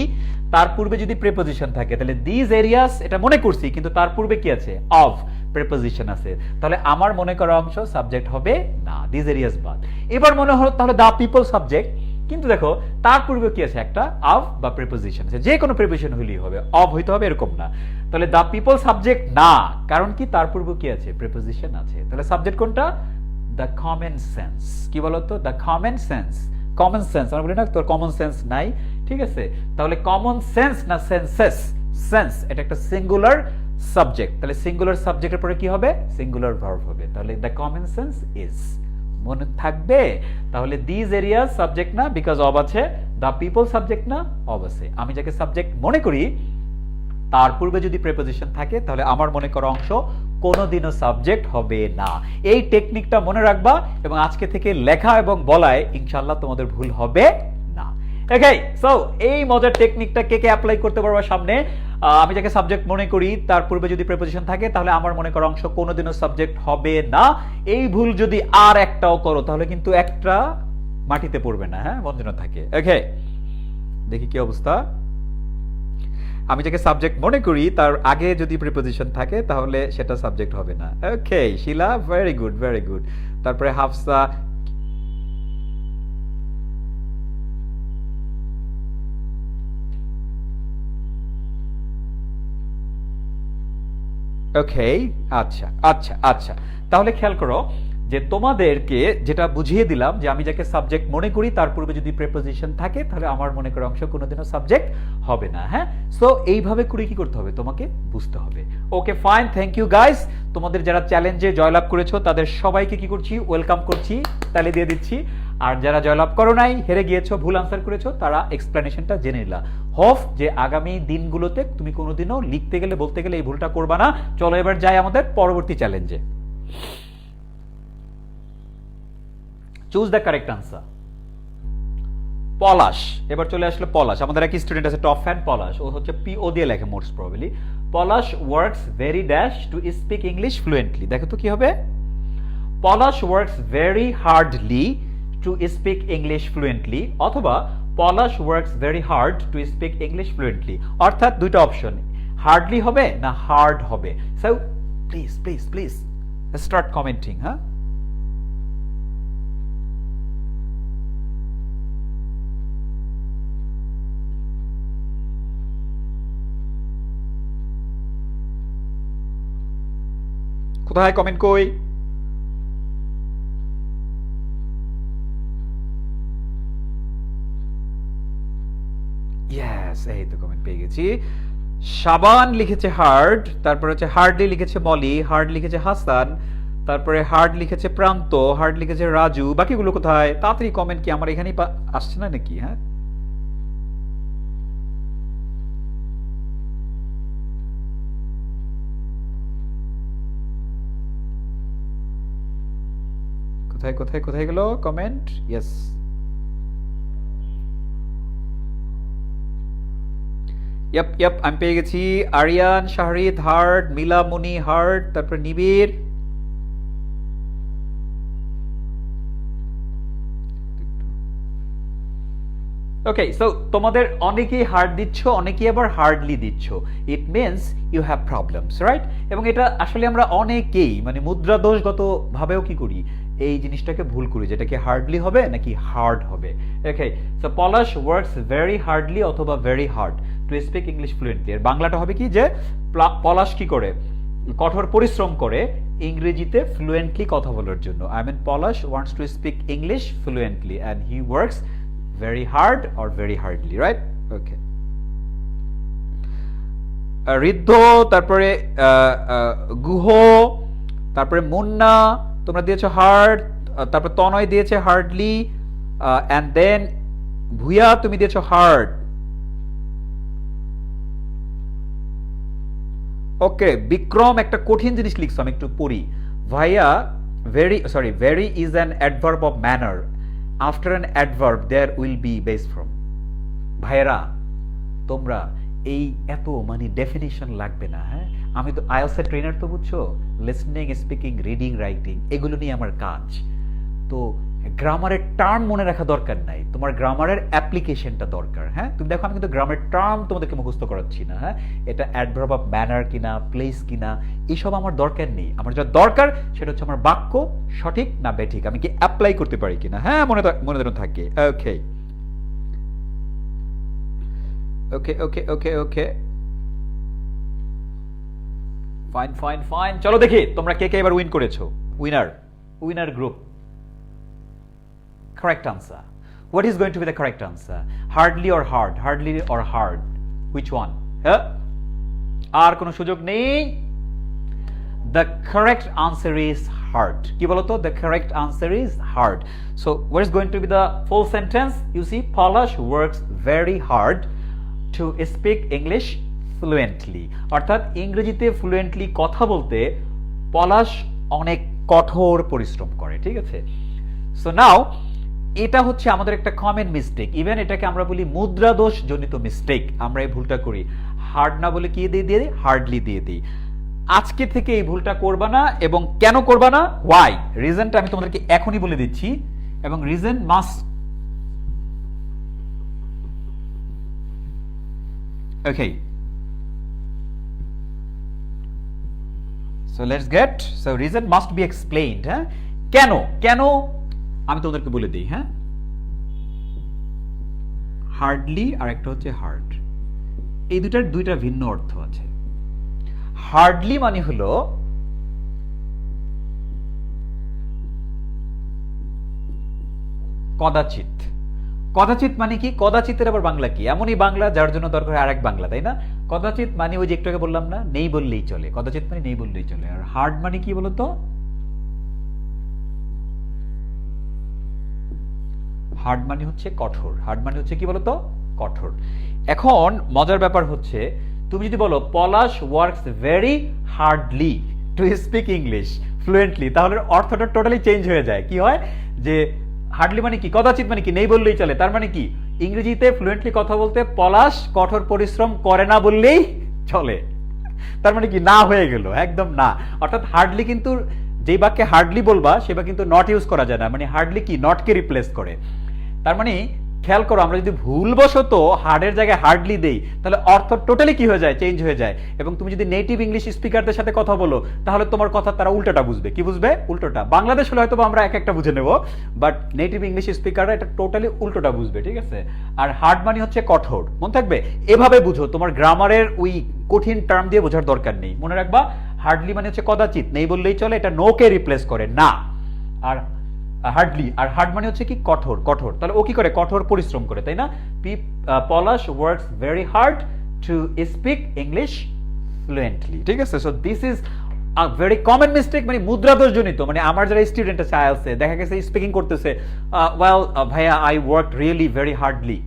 তার পূর্বে যদি প্রেপোজিশন থাকে তাহলে দিজ এরিয়াস এটা মনে করছি, কিন্তু তার পূর্বে কি আছে? অফ প্রেপোজিশন আছে, তাহলে আমার মনে করা অংশ সাবজেক্ট হবে না, দিজ এরিয়াস বাদ। এবার মনে হলো তাহলে দা পিপল সাবজেক্ট, কিন্তু দেখো তার পূর্বে কি আছে? একটা অফ বা প্রিপোজিশন আছে। যে কোনো প্রিপোজিশন হলেই হবে, অফ হইতে হবে এরকম না। তাহলে দা পিপল সাবজেক্ট না, কারণ কি? তার পূর্বে কি আছে? প্রিপোজিশন আছে। তাহলে সাবজেক্ট কোনটা? The common sense. কি বলতো? The common sense. Common sense আমরা বলি না তোর কমন সেন্স নাই, ঠিক আছে? তাহলে কমন সেন্স না সেন্সেস? সেন্স এটা একটা সিঙ্গুলার সাবজেক্ট, তাহলে সিঙ্গুলার সাবজেক্টের পরে কি হবে? সিঙ্গুলার ভার্ব হবে। তাহলে দ্য কমন সেন্স ইজ, মনে থাকবে? তাহলে দিজ এরিয়াস সাবজেক্ট না, বিকজ অব আছে। দা পিপল সাবজেক্ট না, অব আছে। আমি যাকে সাবজেক্ট মনে করি তার পূর্বে যদি প্রেপোজিশন থাকে তাহলে আমার মনে করা অংশ কোনোদিনও সাবজেক্ট হবে না। এই টেকনিকটা মনে রাখবা, এবং আজকে থেকে লেখা এবং বলায় ইনশাআল্লাহ তোমাদের ভুল হবে না। ওকে, সো এই মজার টেকনিকটা কে কে অ্যাপ্লাই করতে পারবা সামনে? আমি যাকে সাবজেক্ট মনে করি তার পূর্বে যদি প্রেপোজিশন থাকে তাহলে আমার মনে করা অংশ কোনোদিনও সাবজেক্ট হবে না। এই ভুল যদি আর একটাও করো তাহলে কিন্তু একটা মাটিতে পড়বে না, হ্যাঁ? বঞ্চনা থাকে। ওকে, দেখি কি অবস্থা। আমি যাকে সাবজেক্ট মনে করি তার আগে যদি প্রিপোজিশন থাকে তাহলে সেটা সাবজেক্ট হবে না। ওকে শিলা, ভেরি গুড, ভেরি গুড। তারপরে হাফসা, ওকে, আচ্ছা আচ্ছা আচ্ছা। তাহলে খেয়াল করো যে তোমাদেরকে যেটা বুঝিয়ে দিলাম যে আমি যাকে সাবজেক্ট মনে করি তার পূর্বে যদি প্রেপোজিশন থাকে তাহলে আমার মনে করা অংশ কোনোদিনও সাবজেক্ট হবে না, হ্যাঁ? সো এইভাবে করে কি করতে হবে? তোমাকে বুঝতে হবে। Okay fine, thank you guys. তোমাদের যারা চ্যালেঞ্জে জয়লাভ করেছো তাদের সবাইকে কি করছি? ওয়েলকাম করছি, তালি দিয়ে দিচ্ছি। আর যারা জয়লাভ করো নাই, হেরে গিয়েছো, ভুল আনসার করেছো, তারা এক্সপ্লেনেশনটা জেনে নিলা। হোপ যে আগামী দিনগুলোতে তুমি কোনোদিনও লিখতে গেলে বলতে গেলে এই ভুলটা করবা না। চলো এবার যাই আমাদের পরবর্তী চ্যালেঞ্জে। Choose the correct answer. Palash, এবার চলে আসলো পলাশ। আমাদের এক স্টুডেন্ট আছে টপ ফ্যান পলাশ, ও হচ্ছে PO দিয়ে লেখে most probably. Palash works very dash to speak English fluently. দেখো তো কি হবে, Palash works very hardly to speak English fluently, অথবা Palash works very hard to speak English fluently. অর্থাৎ দুইটা অপশন, হার্ডলি হবে না হার্ড হবে। So please please please start commenting. হ্যাঁ, কোথায় কমেন্ট কই? ইয়েস, এই তো কমেন্ট পেয়ে গেছি। শাবান লিখেছে হার্ড, তারপরে হচ্ছে হার্ডলি লিখেছে মলি, হার্ড লিখেছে হাসান, তারপরে হার্ড লিখেছে প্রান্ত, হার্ড লিখেছে রাজু। বাকিগুলো কোথায়? তাড়াতাড়ি কমেন্ট, কি আমার এখানেই আসছে না নাকি? হ্যাঁ, কোথায় কোথায় কোথায় গেল কমেন্ট? ইয়েস, ইয়াপ ইয়াপ, আমি পেয়ে গেছি। আরিয়ান, শাহরিদ হার্ড, মিলা মুনি হার্ড, তারপর নিবিড়। ওকে, সো তোমাদের অনেকেই হার্ড দিচ্ছ, অনেকেই আবার হার্ডলি দিচ্ছ। It means you have problems, right? এবং এটা আসলে আমরা অনেকেই মানে মুদ্রা দোষগত ভাবেও কি করি, এই জিনিসটাকে ভুল করি, যেটা কি হার্ডলি হবে নাকি হার্ড হবে। ওকে, সো পলাশ ওয়ার্কস ভেরি হার্ডলি অথবা very hard to speak English fluently. এর বাংলাটা হবে কি, যে পলাশ কি করে, কঠোর পরিশ্রম করে ইংরেজিতে ফ্লুয়েন্টলি কথা বলার জন্য। I mean Palash wants to speak English fluently and he works very hard or very hardly, right? Okay. Riddha, তারপরে গুহ, তারপরে মুন্না, তোমরা দিয়েছো হার্ড, তারপর তনয় দিয়েছে হার্ডলি, অ্যান্ড দেন ভুয়া তুমি দিয়েছো হার্ড। ওকে, বিক্রম একটা কঠিন জিনিস লিখছো, আমি একটু পড়ি। ভাইয়া, very is an adverb of manner. After an adverb there will be base form. ভাইয়েরা, তোমরা এই এত মানে ডেফিনিশন লাগবে না। হ্যাঁ, আমি তো আইএলটিএস এর ট্রেনার, তো বুঝছো, লিসনিং, স্পিকিং, রিডিং, রাইটিং এগুলো নিয়ে আমার কাজ। তো গ্রামারের টার্ম মনে রাখা দরকার নাই, তোমার গ্রামারের অ্যাপ্লিকেশনটা দরকার। হ্যাঁ, তুমি দেখো আমি কিন্তু গ্রামারের টার্ম তোমাদেরকে মুখস্থ করাচ্ছি না। হ্যাঁ, এটা অ্যাডভার্ব অফ ম্যানার কিনা, প্লেস কিনা, এসব আমার দরকার নেই। আমার যেটা দরকার সেটা হচ্ছে আমার বাক্য সঠিক না বেঠিক, আমি কি অ্যাপ্লাই করতে পারি কিনা। হ্যাঁ, মনে যেন থাকে। ওকে ওকে ওকে ওকে ওকে, ফাইন ফাইন ফাইন। চলো দেখি তোমরা কে কে এবার উইন করেছো। Winner group. Correct answer. What is going to be the correct answer? Hardly or hard? Hardly or hard? Which one? হ্যাঁ, আর কোনো সুযোগ নেই। The correct answer is hard. কি বলতো? The correct answer is hard. So what is going to be the full sentence? You see, Palash works very hard to speak English fluently. অর্থাৎ ইংরেজিতে fluently কথা বলতে পলাশ অনেক কঠোর পরিশ্রম করে। ঠিক আছে? So now এটা হচ্ছে আমাদের একটা কমন মিস্টেক। ইভেন এটাকে আমরা বলি মুদ্রা দোষ জনিত মিস্টেক। আমরা এই ভুলটা করি, হার্ড না বলে কি দিয়ে দিই, হার্ডলি দিয়ে দিই। আজকে থেকে এই ভুলটা করবা না। এবং কেন করবা না, ওয়াই, রিজনটা আমি তোমাদেরকে এখনই বলে দিচ্ছি। এবং reason must, okay, so let's get, so reason must be explained. হ্যাঁ, কেন কেন আমি তোমাদেরকে বলে দিই। হ্যাঁ, হার্ডলি আর একটা হচ্ছে হার্ড, এই দুটার দুইটা ভিন্ন অর্থ আছে। হার্ডলি মানে হলো কদাচিৎ। কদাচিৎ মানে কি? কদাচিতের আবার বাংলা কি? এমনই বাংলা যার জন্য দরকার আর এক বাংলা, তাই না? কদাচিৎ মানে ওই যে একটু আগে বললাম না, নেই বললেই চলে। কদাচিৎ মানে নেই বললেই চলে। আর হার্ড মানে কি বলতো? হার্ড মানে হচ্ছে কঠোর, হার্ড মানে হচ্ছে কি বলতো, কঠোর। এখন মজার ব্যাপার হচ্ছে তুমি যদি বলো Palash works very hardly to speak English fluently, তাহলে অর্থটা টোটালি চেঞ্জ হয়ে যায়। কি হয় যে হার্ডলি মানে কি, কদাচিৎ মানে কি, নেই বললেই চলে। তার মানে কি ইংরেজিতে ফ্লুয়েন্টলি কথা বলতে পলাশ কঠোর পরিশ্রম করে না বললেই চলে। তার মানে কি না হয়ে গেল, একদম না। অর্থাৎ হার্ডলি কিন্তু যেই বাক্যে হার্ডলি বলবা সেবা কিন্তু নট ইউজ করা যায় না, মানে হার্ডলি কি নটকে রিপ্লেস করে। তার মানে খেয়াল করো আমরা যদি ভুলবশত হার্ডের জায়গায় হার্ডলি দেই তাহলে অর্থ টোটালি কি হয়ে যায়, চেঞ্জ হয়ে যায়। এবং তুমি যদি নেটিভ ইংলিশ স্পিকারদের সাথে কথা বলো তাহলে তোমার কথা তারা উল্টোটা বুঝবে। কি বুঝবে? উল্টোটা। বাংলাদেশ হলে হয়তো আমরা এক একটা বুঝে নেব, বাট নেটিভ ইংলিশ স্পিকাররা এটা টোটালি উল্টোটা বুঝবে, ঠিক আছে? আর হার্ড মানে হচ্ছে কঠোর, মনে থাকবে। এভাবে বুঝো, তোমার গ্রামারের ওই কঠিন টার্ম দিয়ে বোঝার দরকার নেই। মনে রাখবা হার্ডলি মানে হচ্ছে কদাচিৎ, নেই বললেই চলে, এটা নোকে রিপ্লেস করে না। আর হার্ডলি, আর হার্ড মানে হচ্ছে কি কঠোর, কঠোর। তাহলে ও কি করে, কঠোর পরিশ্রম করে, তাই না? Palash works very hard to speak English fluently, ঠিক আছে? So this is a very common mistake, মানে মুদ্রাদোষ জনিত। মানে আমার যারা স্টুডেন্ট আছে আইএলসে, দেখা গেছে স্পিকিং করতেছে, ওয়েল ভাইয়া I worked really very hardly,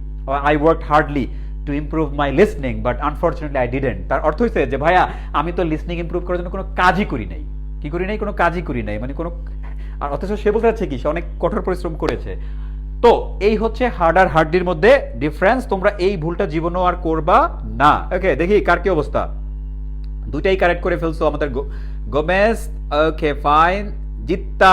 I worked hardly to improve my listening but unfortunately I didn't. তার অর্থ হচ্ছে যে ভাইয়া আমি তো লিসনিং ইমপ্রুভ করার জন্য কোনো কাজই করি নাই। কি করি নাই? কোনো কাজই করি নাই, মানে কোনো, আর অথচ সে বলতে যাচ্ছে কি সে অনেক কঠোর পরিশ্রম করেছে। তো এই হচ্ছে হার্ড আর হার্ডির মধ্যে ডিফারেন্স। তোমরা এই ভুলটা জীবনেও আর করবা না। ওকে, দেখি কার কি অবস্থা। দুইটাই কারেক্ট করে ফেলছো আমাদের গোমেজ। Okay fine. জিত্তা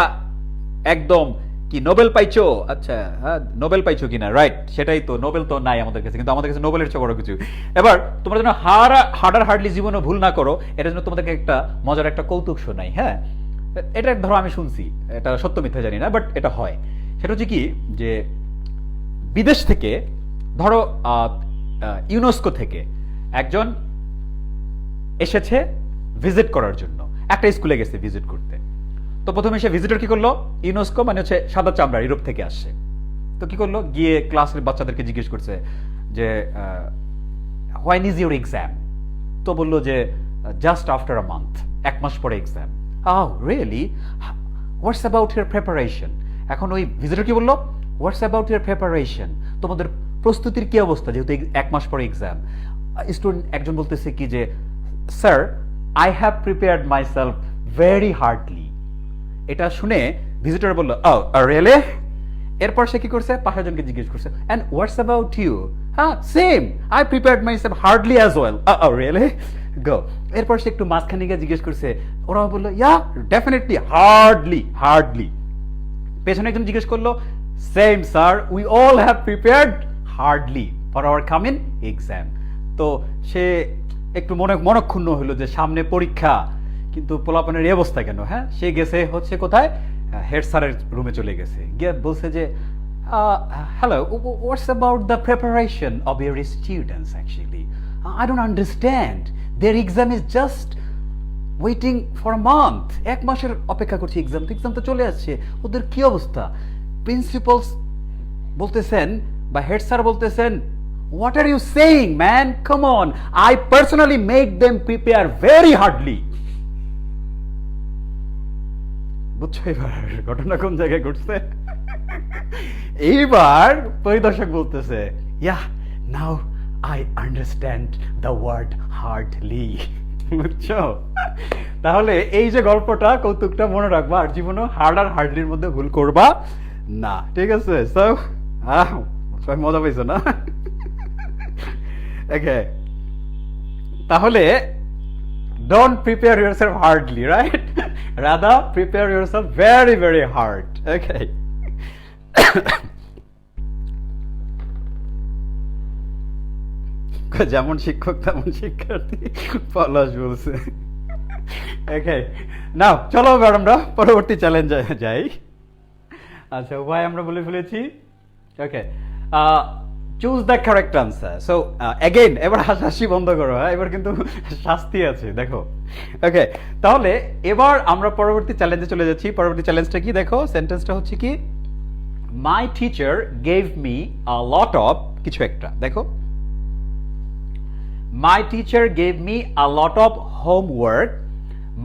একদম কি নোবেল পাইছো? আচ্ছা হ্যাঁ, নোবেল পাইছো কিনা, রাইট। সেটাই তো, নোবেল তো নাই আমাদের কাছে, কিন্তু আমাদের কাছে নোবেলের চেয়ে বড় কিছু। এবার তোমরা যেন হার্ড আর হার্ডলি জীবনে ভুল না করো, এটার জন্য তোমাদেরকে একটা মজার একটা কৌতুক শোনাই। হ্যাঁ, এটা ধরো আমি শুনছি, এটা সত্য মিথ্যা জানি না, বাট এটা হয়। সেটা হচ্ছে কি যে বিদেশ থেকে ধরো ইউনেস্কো থেকে একজন এসেছে ভিজিট করার জন্য, একটা স্কুলে গেছে ভিজিট করতে। তো প্রথমে সে ভিজিটর কি করলো, ইউনেস্কো মানে হচ্ছে সাদা চামড়া, ইউরোপ থেকে আসছে। তো কি করলো, গিয়ে ক্লাসের বাচ্চাদেরকে জিজ্ঞেস করছে যে হোয়েন ইজ ইউর এক্সাম? তো বললো যে জাস্ট আফটার আ মান্থ, এক মাস পরে exam. Oh, really? What's about your preparation? এখন ওই ভিজিটর কি বললো, হোয়াটস অ্যাবাউট ইয়ার প্রিপারেশন, তোমাদের প্রস্তুতির কি অবস্থা, যেহেতু এক মাস পরে এক্সাম। স্টুডেন্ট একজন বলতেছে কি যে sir I have prepared my self very hardly. এটা শুনে ভিজিটর বললো ও রিয়েলি? এরপর সে কি করছে, পাঁচজনকে জিজ্ঞেস করছে এন্ড হোয়াটস অ্যাবাউট ইউ? হ্যাঁ same, I prepared myself hardly as well. Really? Go. এরপর সে একটু মাঝখানে গিয়ে জিজ্ঞেস করছে, ওরা বললো ইয়া ডেফিনেটলি হার্ডলি, হার্ডলি। পেছনে একজন জিজ্ঞেস করলো same sir, we all have prepared hardly for our coming exam. তো সে একটু মনক্ষুণ্ণ হলো যে সামনে পরীক্ষা, কিন্তু পোলাপানের এই অবস্থা কেন। হ্যাঁ, সে গেছে হচ্ছে কোথায়, হেড স্যারের রুমে চলে গেছে, গিয়ে বলছে যে hello, what's about the preparation of your students? Actually I don't understand, their exam is just waiting for a month, এক মাসের অপেক্ষা করছি এক্সাম, তো এক্সাম তো চলে আসছে, ওদের কি অবস্থা? প্রিন্সিপালস বলতেছেন বা হেড স্যার বলতেছেন, what are you saying man, come on, I personally make them prepare very hardly. বুঝছো এবার ঘটনা কোন জায়গায় ঘটছে? এইবার পরিদর্শক বলতেছে yeah, now I understand the word hardly. বুঝছো? তাহলে এই যে গল্পটা, কৌতুকটা মনে রাখবা, আর জীবনে হার্ড আর হার্ডলির মধ্যে ভুল করবা না, ঠিক আছে? সো সবাই মজা পাইছো না? ওকে, তাহলে don't prepare yourself hardly, right? Rather prepare yourself very very hard. Okay. যেমন শিক্ষক তেমন শিক্ষার্থী, পলাশ বলছে। ওকে, নাও চলো এবার আমরা পরবর্তী চ্যালেঞ্জে যাই। আচ্ছা, উভয় আমরা বলে ফেলেছি। Okay, choose the correct answer. So again এবার হাসাহাসি বন্ধ করো, হ্যাঁ, এবার কিন্তু শাস্তি আছে, দেখো। ওকে, তাহলে এবার আমরা পরবর্তী চ্যালেঞ্জে চলে যাচ্ছি। পরবর্তী চ্যালেঞ্জটা কি দেখো, সেন্টেন্সটা হচ্ছে কি, my teacher gave me a lot of কিছু একটা, দেখো, my teacher gave me a lot of homework,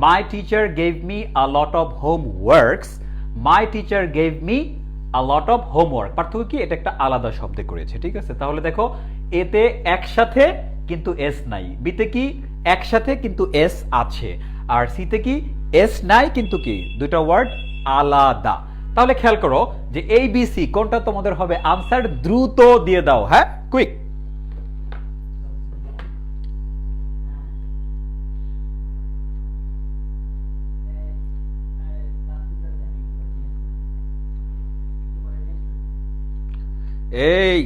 my teacher gave me a lot of homeworks, my teacher gave me a lot of homework. পার্থক্য কি, এটা একটা আলাদা শব্দে করেছে, ঠিক আছে? তাহলে দেখো এতে একসাথে কিন্তু এস নাই, বিতে কি একসাথে কিন্তু এস আছে, আর সিতে কি এস নাই কিন্তু কি দুইটা ওয়ার্ড আলাদা। তাহলে খেয়াল করো যে এই বি সি কোনটা তোমাদের হবে আনসার, দ্রুত দিয়ে দাও, হ্যাঁ, কুইক। এই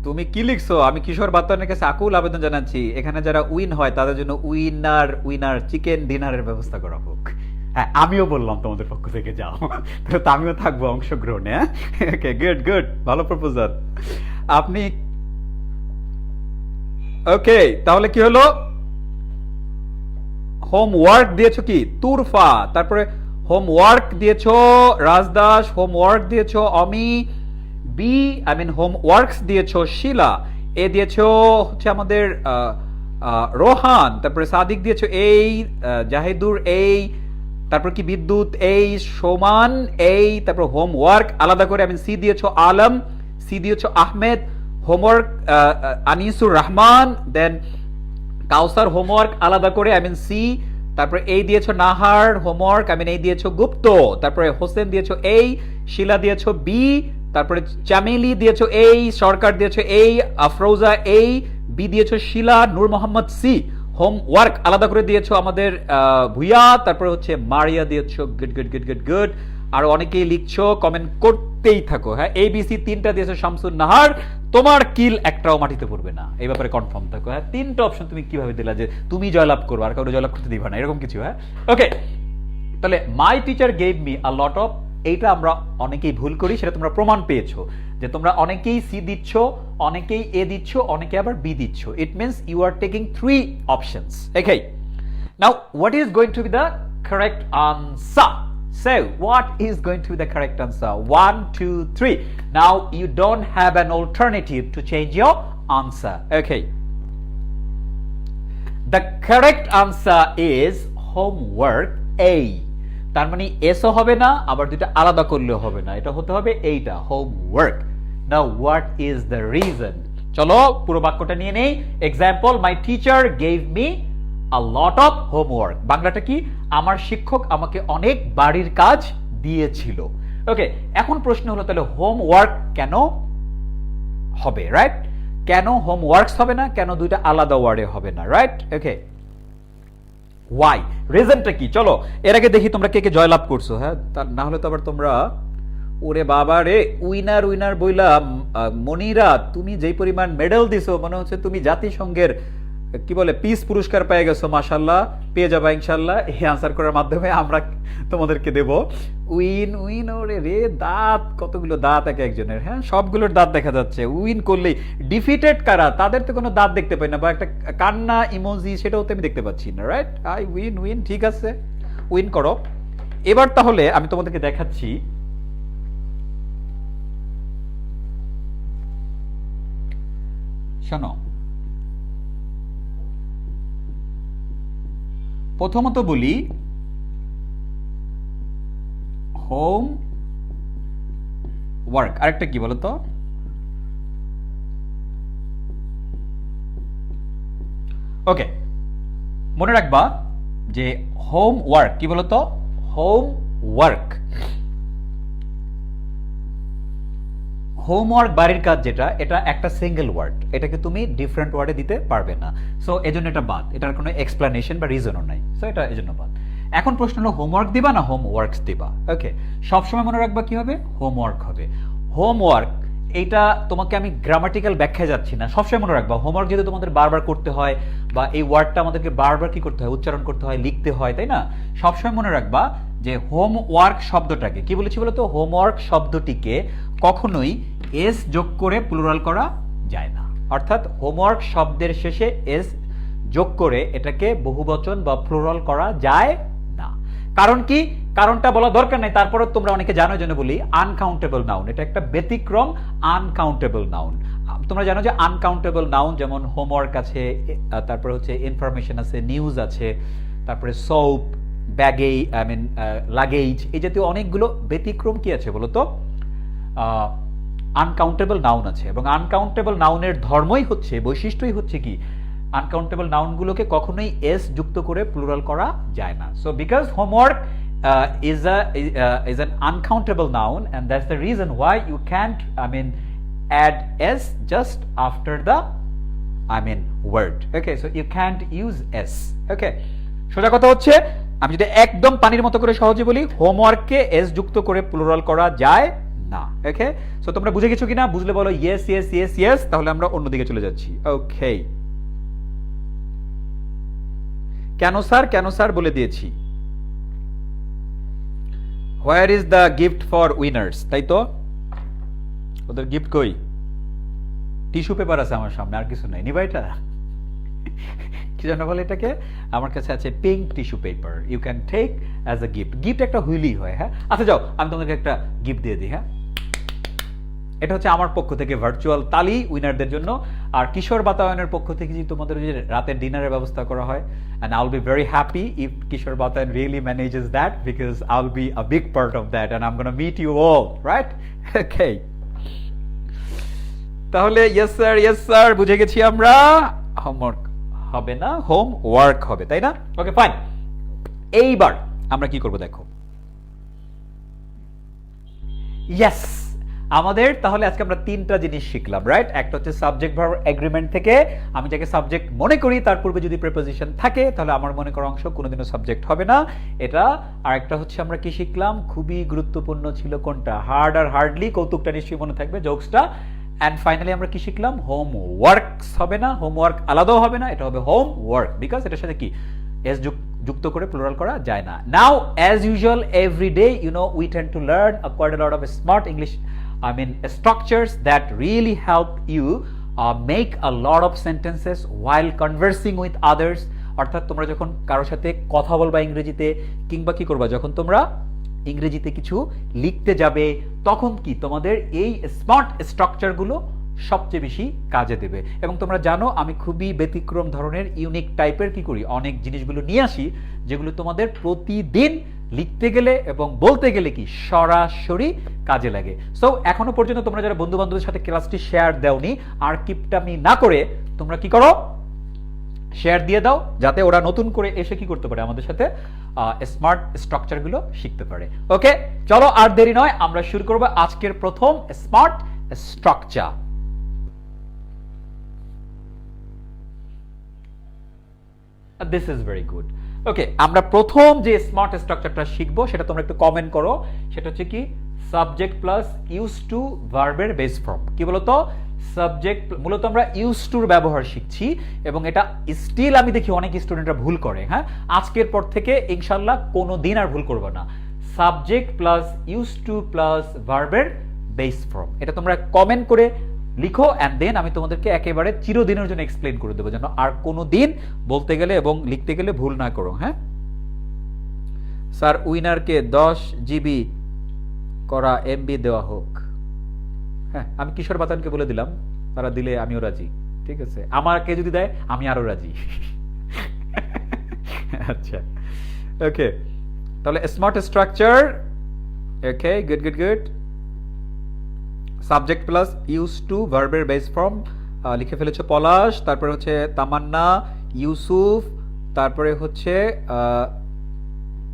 তুমি কি লিখছো? আমি কিশোর বাতানের কাছে আকুল আবেদন জানাচ্ছি, এখানে যারা উইন হয় তাদের জন্য উইনার চিকেন ডিনারের ব্যবস্থা করা হোক। হ্যাঁ, আমিও বললাম তোমাদের পক্ষ থেকে যাও, তাহলে তো আমিও থাকবো অংশগ্রহণে। ওকে, গুড, ভালো প্রপোজাল। আপনি ওকে, তাহলে কি হলো? হোমওয়ার্ক দিয়েছো কি তুরফা, তারপরে হোমওয়ার্ক দিয়েছো রাজদাস, হোমওয়ার্ক দিয়েছো অমি, বি আই মিন হোমওয়ার্কস দিয়েছো শিলা, এ দিয়েছো হচ্ছে আমাদের রোহান, তারপরে সাদিক দিয়েছো এই, জাহিদুর এই, তারপর কি বিদ্যুৎ এই, সোমান এই, তারপর হোমওয়ার্ক আলাদা করে আমি সি দিয়েছো আলম, সি দিয়েছো আহমেদ, হোমওয়ার্ক আনিসুর রহমান, দেন কাউসার হোমওয়ার্ক আলাদা করে আই মিন সি, তারপরে এই দিয়েছো নাহার হোমওয়ার্ক আই মিন এই দিয়েছো গুপ্ত, তারপরে হোসেন দিয়েছো এই, শিলা দিয়েছো বি, তারপরে চামেলি দিয়েছো এই, সরকার দিয়েছো এই, আফরোজা এই, বি দিয়েছো শিলা, নূর মোহাম্মদ সি, হোমওয়ার্ক আলাদা করে দিয়েছো আমাদের ভুইয়া, তারপরে হচ্ছে মারিয়া দিয়েছো, গুড। আর অনেকেই লিখছো, কমেন্ট করতেই থাকো, হ্যাঁ। এবিসি তিনটা দিয়েছো শামসুন নাহার, তোমার কিল একটাও মাটিতে পড়বে না, এই ব্যাপারে কনফার্ম থাকো, হ্যাঁ। তিনটা অপশন তুমি কিভাবে দিলা যে তুমি জয়লাভ করবে আর কাউকে জয়লাভ করতে দিবা না, এরকম কিছু, হ্যাঁ। ওকে, তাহলে my teacher gave me a lot of, এইটা আমরা অনেকেই ভুল করি, সেটা তোমরা প্রমাণ পেয়েছো যে তোমরা অনেকেই সি দিচ্ছ, অনেকেই এ দিচ্ছ, অনেকে আবার বি দিচ্ছ। It means you are taking 3 options. Okay, now what is going to be the correct answer? So, what is going to be the correct answer? 1, 2, 3. Now, you don't have an alternative to change your answer. Okay. The correct answer is homework A. তার মানে S O হবে না, আবার দুটো আলাদা করলেও হবে না, এটা হতে হবে এইটা, homework. Now, what is the reason? চলো পুরো বাক্যটা নিয়ে নেই। Example, my teacher gave me a lot of homework. বাংলাটা কি? আমার শিক্ষক আমাকে অনেক বাড়ির কাজ দিয়েছিল। ওকে, এখন প্রশ্ন হলো তাহলে হোমওয়ার্ক কেন হবে, রাইট? কেন হোমওয়ার্কস হবে না, কেন দুইটা আলাদা ওয়ার্ডে হবে না, রাইট? ওকে, ওয়াই, রিজনটা কি? চলো এর আগে দেখি তোমরা কে কে জয়লাভ করছো, হ্যাঁ। না হলে তো আবার তোমরা, ওরে বাবা রে, উইনার বইলা মনিরা, তুমি যেই পরিমাণ মেডেল দিছো মনে হচ্ছে তুমি জাতিসংঘের কি বলে পিস পুরস্কার পেয়ে গেছো। মাশাআল্লাহ, পেয়ে যাবা ইনশাআল্লাহ। এই আনসার করার মাধ্যমে আমরা তোমাদেরকে দেব উইন। ওরে রে, দাঁত, কতগুলো দাঁত এক একজনের, হ্যাঁ, সবগুলোর দাঁত দেখা যাচ্ছে। উইন করলেই ডিফিটেড কারা, তাদের তো কোনো দাঁত দেখতে পাই না, বা একটা কান্না ইমোজি সেটাও তো আমি দেখতে পাচ্ছি না, রাইট? আই উইন, ঠিক আছে, উইন করো। এবার তাহলে আমি তোমাদেরকে দেখাচ্ছি, শোনো। প্রথমত বলি হোম ওয়ার্ক, আরেকটা কি বলতো? ওকে, মনে রাখবা যে হোম ওয়ার্ক কি বলতো? হোম ওয়ার্ক, হোমওয়ার্ক বাড়ির কাজ যেটা, এটা একটা সিঙ্গেল ওয়ার্ড, এটাকে তুমি ডিফারেন্ট ওয়ার্ডে দিতে পারবে না। সো এজন্য এটা বাদ, এটার কোনো এক্সপ্লানেশন বা রিজনও নাই, সো এটা এজন্য বাদ। এখন প্রশ্ন হলো হোমওয়ার্ক দিবা না হোমওয়ার্কস দিবা? ওকে, সবসময় মনে রাখবা কি হবে? হোমওয়ার্ক হবে। হোমওয়ার্ক, এইটা তোমাকে আমি গ্রামাটিক্যাল ব্যাখ্যায় যাচ্ছি না, সবসময় মনে রাখবা হোমওয়ার্ক যেহেতু তোমাদের বারবার করতে হয়, বা এই ওয়ার্ডটা আমাদেরকে বারবার কি করতে হয়? উচ্চারণ করতে হয়, লিখতে হয়, তাই না? সবসময় মনে রাখবা যে হোমওয়ার্ক শব্দটাকে কি বলেছি বলতো? হোমওয়ার্ক শব্দটিকে কখনোই এস যোগ করে প্লুরাল করা যায় না, অর্থাৎ হোমওয়ার্ক শব্দের শেষে এস যোগ করে এটাকে বহুবচন বা প্লুরাল করা যায় না। কারণ কি? কারণটা বলা দরকার নাই, তারপরে তোমরা অনেকে জানো জন্য বলি আনকাউন্টেবল নাউন, এটা একটা ব্যতিক্রম আনকাউন্টেবল নাউন। তোমরা জানো যে আনকাউন্টেবল নাউন যেমন হোমওয়ার্ক আছে, তারপরে হচ্ছে ইনফরমেশন আছে, নিউজ আছে, তারপরে সোপ, ব্যাগেই লাগেজ, এই জাতীয় অনেকগুলো ব্যতিক্রম কি আছে বলো তো, আনকাউন্টেবল নাউন আছে। এবং আনকাউন্টেবল নাউনের ধর্মই হচ্ছে, বৈশিষ্ট্যই হচ্ছে কি, আনকাউন্টেবল নাউনগুলোকে কখনোই এস যুক্ত করে প্লুরাল করা যায় না। So because homework is an uncountable noun, and that's the reason why you can't add s just after the word. Okay, so you can't use s. Okay, সোজা কথা হচ্ছে, আমি যদি একদম পানির মতো করে সহজে বলি, হোমওয়ার্ককে এস যুক্ত করে প্লুরাল করা যায় না। ওকে, সো তোমরা বুঝে গেছো কিনা? বুঝলে বলো ইয়েস ইয়েস ইয়েস ইয়েস, তাহলে আমরা অন্যদিকে চলে যাচ্ছি। ওকে, কেন স্যার বলে দিয়েছি। Where is the gift for winners, তাই তো? ওদের গিফট কই? টিস্যু পেপার আছে আমার সামনে, আর কিছু নাই। নিবা এটা? কি জানো বলে এটাকে? আমার কাছে আছে pink tissue paper, you can take as a gift. Gift একটা হুইলি হয়, হ্যাঁ। আচ্ছা যাও, আমি তোমাদেরকে একটা গিফট দিয়ে দিই। হ্যাঁ, এটা হচ্ছে আমার পক্ষ থেকে ভার্চুয়াল তালি উইনারদের জন্য। আর কিশোর বাতায়নের পক্ষ থেকে যদি তোমাদের যে রাতের ডিনারের ব্যবস্থা করা হয়, and I'll be very happy if Kishore Batayan really manages that, because I'll be a big part of that and I'm going to meet you all, right? Okay, তাহলে yes sir বুঝে গেছি আমরা, হোমওয়ার্ক হবে না, homework হবে, তাই না? Okay fine, এইবার আমরা কি করব দেখো। ইয়েস, আমাদের তাহলে আজকে আমরা তিনটা জিনিস শিখলাম, রাইট? একটা হচ্ছে সাবজেক্ট ভার্ব এগ্রিমেন্ট থেকে, আমি যাকে সাবজেক্ট মনে করি তার পূর্বে যদি প্রিপোজিশন থাকে তাহলে আমার মনে করা অংশ কোনোদিনও সাবজেক্ট হবে না, এটা। আর একটা হচ্ছে আমরা কি শিখলাম, খুবই গুরুত্বপূর্ণ ছিল কোনটা, হার্ড আর হার্ডলি, কৌতুকটা নিশ্চয়ই মনে থাকবে, জোকসটা। অ্যান্ড ফাইনালি আমরা কি শিখলাম, হোমওয়ার্কস হবে না, হোমওয়ার্ক আলাদাও হবে না, এটা হবে হোমওয়ার্ক, বিকজ এটার সাথে কি এস যুক্ত করে প্লুরাল করা যায় না। Now as usual every day we tend to learn quite a lot of smart English structures that really help you make a lot of sentences while conversing with others. অর্থাৎ তোমরা যখন কারোর সাথে কথা বলবা ইংরেজিতে, কিংবা কি করবা যখন তোমরা ইংরেজিতে কিছু লিখতে যাবে, তখন কি তোমাদের এই স্মার্ট স্ট্রাকচারগুলো সবচেয়ে বেশি কাজে দেবে। এবং তোমরা জানো আমি খুবই ব্যতিক্রম ধরনের ইউনিক টাইপের কি করি, অনেক জিনিসগুলো নিয়ে আসি যেগুলো তোমাদের প্রতিদিন লিখতে গেলে এবং বলতে গেলে কি সরাসরি কাজে লাগে। সো এখনো পর্যন্ত তোমরা যারা বন্ধু বান্ধবের সাথে ক্লাসটি শেয়ার দাওনি, আর কিপটামি না করে তোমরা কি করো, শেয়ার দিয়ে দাও, যাতে ওরা নতুন করে এসে কি করতে পারে, আমাদের সাথে স্মার্ট স্ট্রাকচারগুলো শিখতে পারে। ওকে, চলো আর দেরি নয়, আমরা শুরু করব আজকের প্রথম smart structure. This is very good. Okay, আমরা প্রথম যে স্মার্ট স্ট্রাকচারটা শিখবো সেটা তোমরা একটু কমেন্ট করো, সেটা হচ্ছে কি সাবজেক্ট প্লাস ইউজ টু ভার্বের বেস ফর্ম। কি বলতো, সাবজেক্ট, মূলত আমরা ইউজ টুর ব্যবহার শিখছি, এবং এটা স্টিল আমি দেখি অনেক স্টুডেন্টরা ভুল করে। হ্যাঁ, আজকের পর থেকে ইনশাল্লাহ কোনো দিন আর ভুল করবে না, subject plus use to plus ভার্বের বেস ফর্ম। এটা তোমরা কমেন্ট করে লিখো, অ্যান্ড দেন আমি তোমাদেরকে একেবারে চিরদিনের জন্য এক্সপ্লেন করে দেবো, যেন আর কোনো দিন বলতে গেলে এবং লিখতে গেলে ভুল না করো। হ্যাঁ স্যার, উইনারকে 10 GB করা MB দেওয়া হোক। হ্যাঁ, আমি কিশোর বাতানকে বলে দিলাম, তারা দিলে আমিও রাজি। ঠিক আছে, আমাকে যদি দেয় আমি আরো রাজি। আচ্ছা, ওকে, তাহলে smart structure. Okay, good good good. Subject plus use to ভার্বের বেস ফর্ম লিখে ফেলেছে পলাশ, তারপরে হচ্ছে তামান্না, ইউসুফ, তারপরে হচ্ছে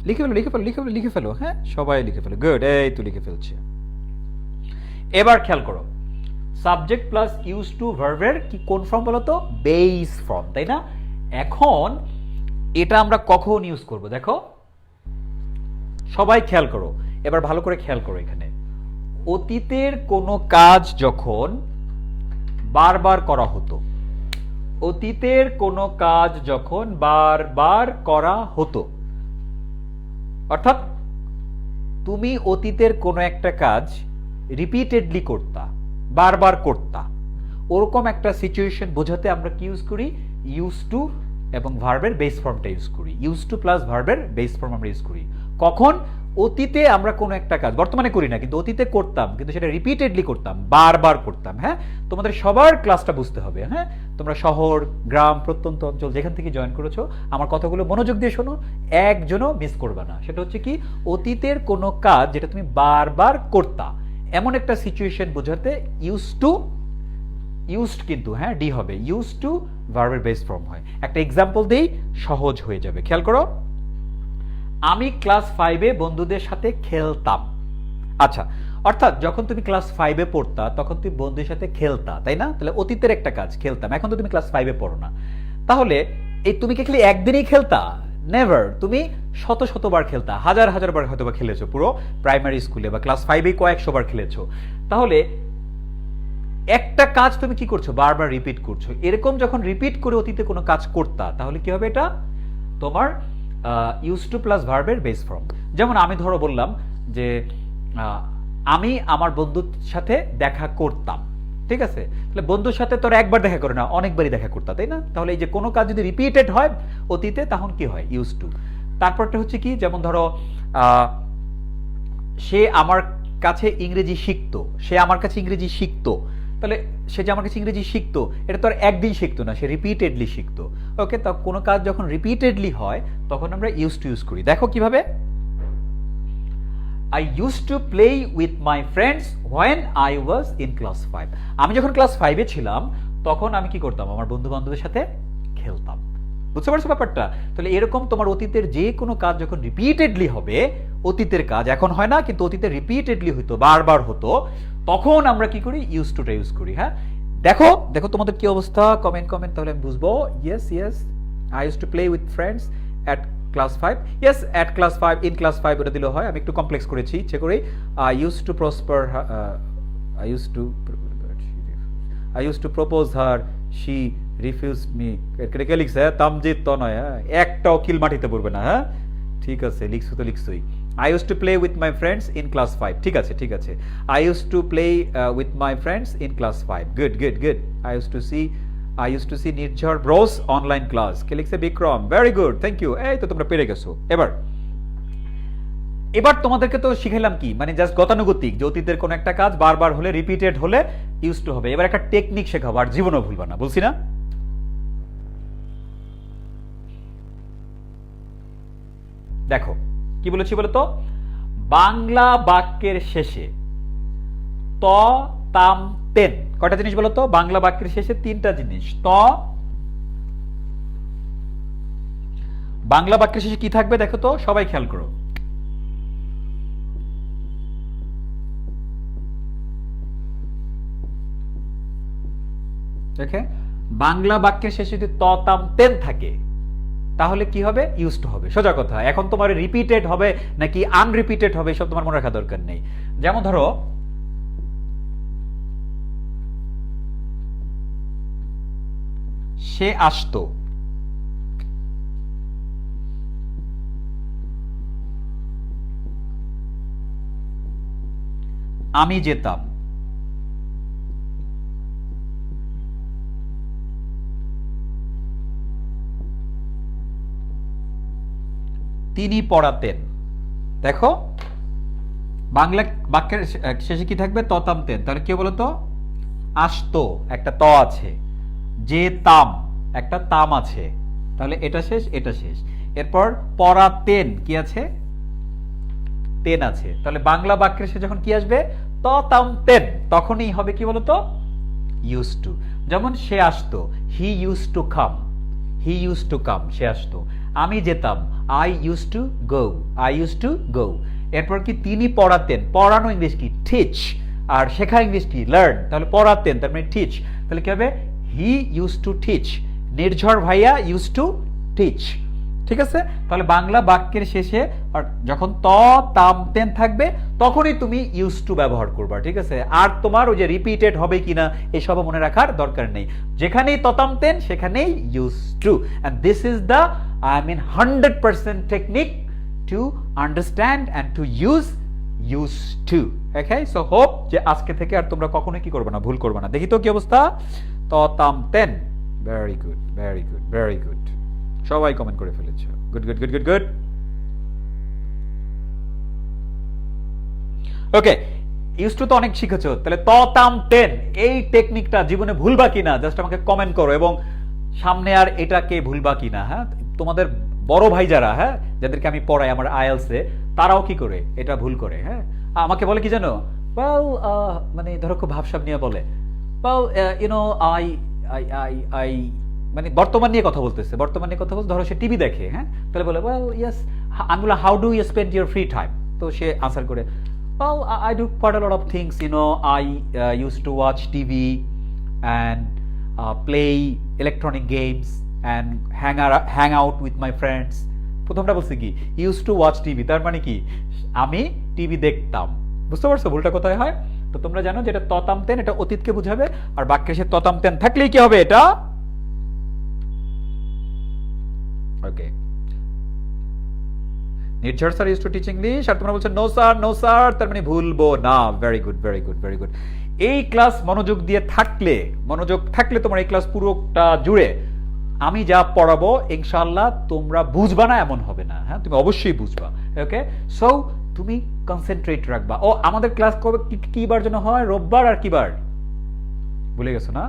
লিখে ফেলো। হ্যাঁ, সবাই লিখে ফেলো। গুড, এই তো লিখে ফেলছে। এবার খেয়াল করো, সাবজেক্ট প্লাস ইউজ টু ভার্বের কি কোন ফর্ম বলো তো, বেস ফর্ম, তাই না? এখন এটা আমরা কখন ইউজ করব দেখো, সবাই খেয়াল করো, এবার ভালো করে খেয়াল করো। এখানে অতীতের কোনো কাজ যখন বারবার করা হতো, অতীতের কোনো কাজ যখন বারবার করা হতো, অর্থাৎ তুমি অতীতের কোনো একটা কাজ রিপিটেডলি করতা, বারবার করতা, ওরকম একটা সিচুয়েশন বোঝাতে আমরা কি ইউজ করি, ইউজ টু এবং ভার্বের বেস ফর্মটা ইউজ করি। ইউজ টু প্লাস ভার্বের বেস ফর্ম আমরা ইউজ করি কখন, অতীতে আমরা কোনো একটা কাজ বর্তমানে করি না, কিন্তু অতীতে করতাম, কিন্তু সেটা রিপিটেডলি করতাম, বারবার করতাম। হ্যাঁ, তোমাদের সবার ক্লাসটা বুঝতে হবে। হ্যাঁ, তোমরা শহর, গ্রাম, প্রত্যন্ত অঞ্চল যেখান থেকে জয়েন করেছো, আমার কথাগুলো মনোযোগ দিয়ে শোনো, একজনও মিস করবে না। সেটা হচ্ছে কি, অতীতের কোনো কাজ যেটা তুমি বারবার করতা, এমন একটা সিচুয়েশন বোঝাতে ইউজড কিন্তু হ্যাঁ ডি হবে, ইউজ টু ভার্বের বেস ফর্ম হয়। একটা এক্সাম্পল দেই, সহজ হয়ে যাবে। খেয়াল করো, আমি ক্লাস 5-এ বন্ধুদের সাথে খেলতাম। আচ্ছা, অর্থাৎ যখন তুমি ক্লাস 5-এ পড়তা তখন তুমি বন্ধুদের সাথে খেলতা, তাই না? তাহলে অতীতের একটা কাজ খেলতাম। এখন তো তুমি ক্লাস 5-এ পড়ো না, তাহলে এই তুমি কি খালি একদিনই খেলতা? নেভার। তুমি শত শতবার খেলতা, হাজার হাজার বার হয়তো বা খেলেছো পুরো প্রাইমারি স্কুলে, বা ক্লাস 5-এ কয়েকশো বার খেলেছো। তাহলে একটা কাজ তুমি কি করছো? বারবার রিপিট করছো। এরকম যখন রিপিট করে অতীতে কোনো কাজ করতা, তাহলে কি হবে? এটা তোমার ইউজ টু প্লাস ভার্বের বেস ফর্ম। যেমন আমি ধরো বললাম যে আমি আমার বন্ধুর সাথে দেখা করতাম, ঠিক আছে? তাহলে বন্ধুর সাথে তোর একবার দেখা করে না, অনেকবারই দেখা করতা, তাই না? তাহলে এই যে কোনো কাজ যদি রিপিটেড হয় অতীতে, তখন কি হয়? Use to. তারপরটা হচ্ছে কি, যেমন ধরো সে আমার কাছে ইংরেজি শিখতো, সে আমার কাছে ইংরেজি শিখতো। তাহলে সে যে আমার কাছে ইংরেজি শিখতো, এটা তো আর একদিন শিখতো না, সে রিপিটেডলি শিখতো। ওকে, তা কোনো কাজ যখন রিপিটেডলি হয় তখন আমরা ইউজ টু ইউজ করি। দেখো কিভাবে, I used to play with my friends when I was in class 5. আমি যখন ক্লাস 5-এ ছিলাম তখন আমি কি করতাম? আমার বন্ধু বান্ধবের সাথে খেলতাম। বুঝতে পারছো ব্যাপারটা? তাহলে এরকম তোমার অতীতের যে কোনো কাজ যখন রিপিটেডলি হবে, অতীতের কাজ এখন হয় না, কিন্তু অতীতে রিপিটেডলি হতো, বারবার হতো, তখন আমরা কি করি? ইউজ টুটা ইউজ করি। হ্যাঁ, দেখো দেখো তোমাদের কি অবস্থা, কমেন্ট তাহলে আমি বুঝবো। Yes, I used to play with friends at class 5। Yes, at class 5, in class 5 ওটা দিলেও হয়। আমি একটু কমপ্লেক্স করেছি ইচ্ছে করেই। I used to propose her, she refused me। কে লিখছে? তামজিদ তো নয়, হ্যাঁ, একটাও কিল মাটিতে পড়বে না। হ্যাঁ, ঠিক আছে, লিখছো তো লিখছোই। I used to play with my friends in class 5। ঠিক আছে। I used to play with my friends in class 5। Good। I used to see Nirjhor bros online class. কে লিখছে? Bikram. Very good, thank you. এই তো তোমরা পেরে গেছো। এবার তোমাদেরকে তো শিখাইলাম কি, মানে জাস্ট গতানুগতিক, যে অতীতের কোন একটা কাজ বারবার হলে, রিপিটেড হলে ইউজ টু হবে। এবার একটা টেকনিক শেখাবো, আর জীবনও ভুলবা না, বলছি না? দেখো কি বলেছি বলতো, বাংলা বাক্যের শেষে ত, তাম, তেন, কয়টা জিনিস বলতো? বাংলা বাক্যের শেষে 3টা জিনিস। বাংলা বাক্যের শেষে কি থাকবে দেখো তো, সবাই খেয়াল করো। দেখে, বাংলা বাক্যের শেষে যদি ত, তাম, তেন থাকে তাহলে কি হবে? ইউজ টু হবে। সোজা কথা। এখন তোমার রিপিটেড হবে নাকি আনরিপিটেড হবে সব তোমার মনে রাখা দরকার নেই। যেমন ধরো, সে আসতো, আমি যেতাম, তিনি পড়াতেন। দেখো, বাংলা বাক্যের শেষে কি থাকবে? ততাম তেন। তাহলে কি বলতো? আসতো, একটা ত আছে, যেতাম, একটা তাম আছে, তাহলে এটা শেষ, এটা শেষ। এরপর পড়াতেন, কি আছে? তেন আছে। তাহলে বাংলা বাক্যের শেষে যখন কি আসবে? ত, তাম, তেন, তখনই হবে কি বলতো? Use to. যেমন সে আসতো, হি ইউজ টু কাম, সে আসতো। আমি যেতাম, I used to go। এরপর কি? তিনি পড়াতেন, পড়ানো ইংলিশ কি? টিচ। আর শেখা ইংলিশ কি? লার্ন। তাহলে পড়াতেন তার মানে টিচ। তাহলে কি হবে? হি ইউজ টু টিচ, নির্ঝর ভাইয়া ইউজ টু টিচ। ঠিক আছে? তাহলে বাংলা বাক্যের শেষে যখন ত, তাম, তেন থাকবে তখনই তুমি ইউজ টু ব্যবহার করবা। ঠিক আছে? আর তোমার ওই যে রিপিটেড হবে কিনা এসব মনে রাখার দরকার নেই। যেখানেই ততাম তেন সেখানেই use to. And this is the 100% technique to understand and to use to। Okay, so hope যে আজকে থেকে আর তোমরা কখনোই কি করবে না, ভুল করবে না। দেখি তো কি অবস্থা। ততাম তেন। very good। সবাই কমেন্ট করে ফেলেছো। গুড। ওকে, ইউজ টু তো অনেক শিখেছো, তাহলে ত তাম তেন এই টেকনিকটা জীবনে ভুলবা কিনা জাস্ট আমাকে কমেন্ট করো, এবং সামনে আর এটাকে ভুলবা কিনা। হ্যাঁ, তোমাদের বড় ভাই যারা, হ্যাঁ, যাদেরকে আমি পড়াই আমার আইএলসে, তারাও কি করে এটা ভুল করে। হ্যাঁ, আমাকে বলে কি জানো, ওয়েল মানে ধরো খুব ভাবসাব নিয়ে বলে, well YONO I I I I মানে বর্তমান নিয়ে কথা বলতেছে, বর্তমান নিয়ে কথা বলতে, ধরো সে টিভি দেখে, হ্যাঁ, তাহলে বলে ওয়েল ইয়েস, আমি বললাম how do you spend your free time, তো সে আনসার করে, well, I do quite a lot of things. I used to watch TV and play electronic games and hang out with my friends. প্রথমটা বলছি কি, use to watch TV, তার মানে কি আমি টিভি দেখতাম। বুঝতে পারছো ভুলটা কোথায় হয়? তো তোমরা জানো যে এটা ততামতেন, এটা অতীতকে বুঝাবে, আর বাক্যে সে ততামতেন থাকলেই কি হবে, এটা okay. Nirjhor sir use to teach English, আর তোমরা বলছো নো স্যার, নো স্যার, তার মানে ভুলবো না। Very good, very good, very good. এই ক্লাস মনোযোগ দিয়ে থাকলে, মনোযোগ থাকলে তোমার এই ক্লাস পুরোটা জুড়ে আমি যা পড়াবো ইনশাআল্লাহ তোমরা বুঝবা না এমন হবে না। হ্যাঁ, তুমি অবশ্যই বুঝবা। ওকে, সো তুমি কনসেন্ট্রেট রাখবা। ও আমাদের ক্লাস কবে কি বার জন্য হয়? রোববার আর কি বার ভুলে গেছো না?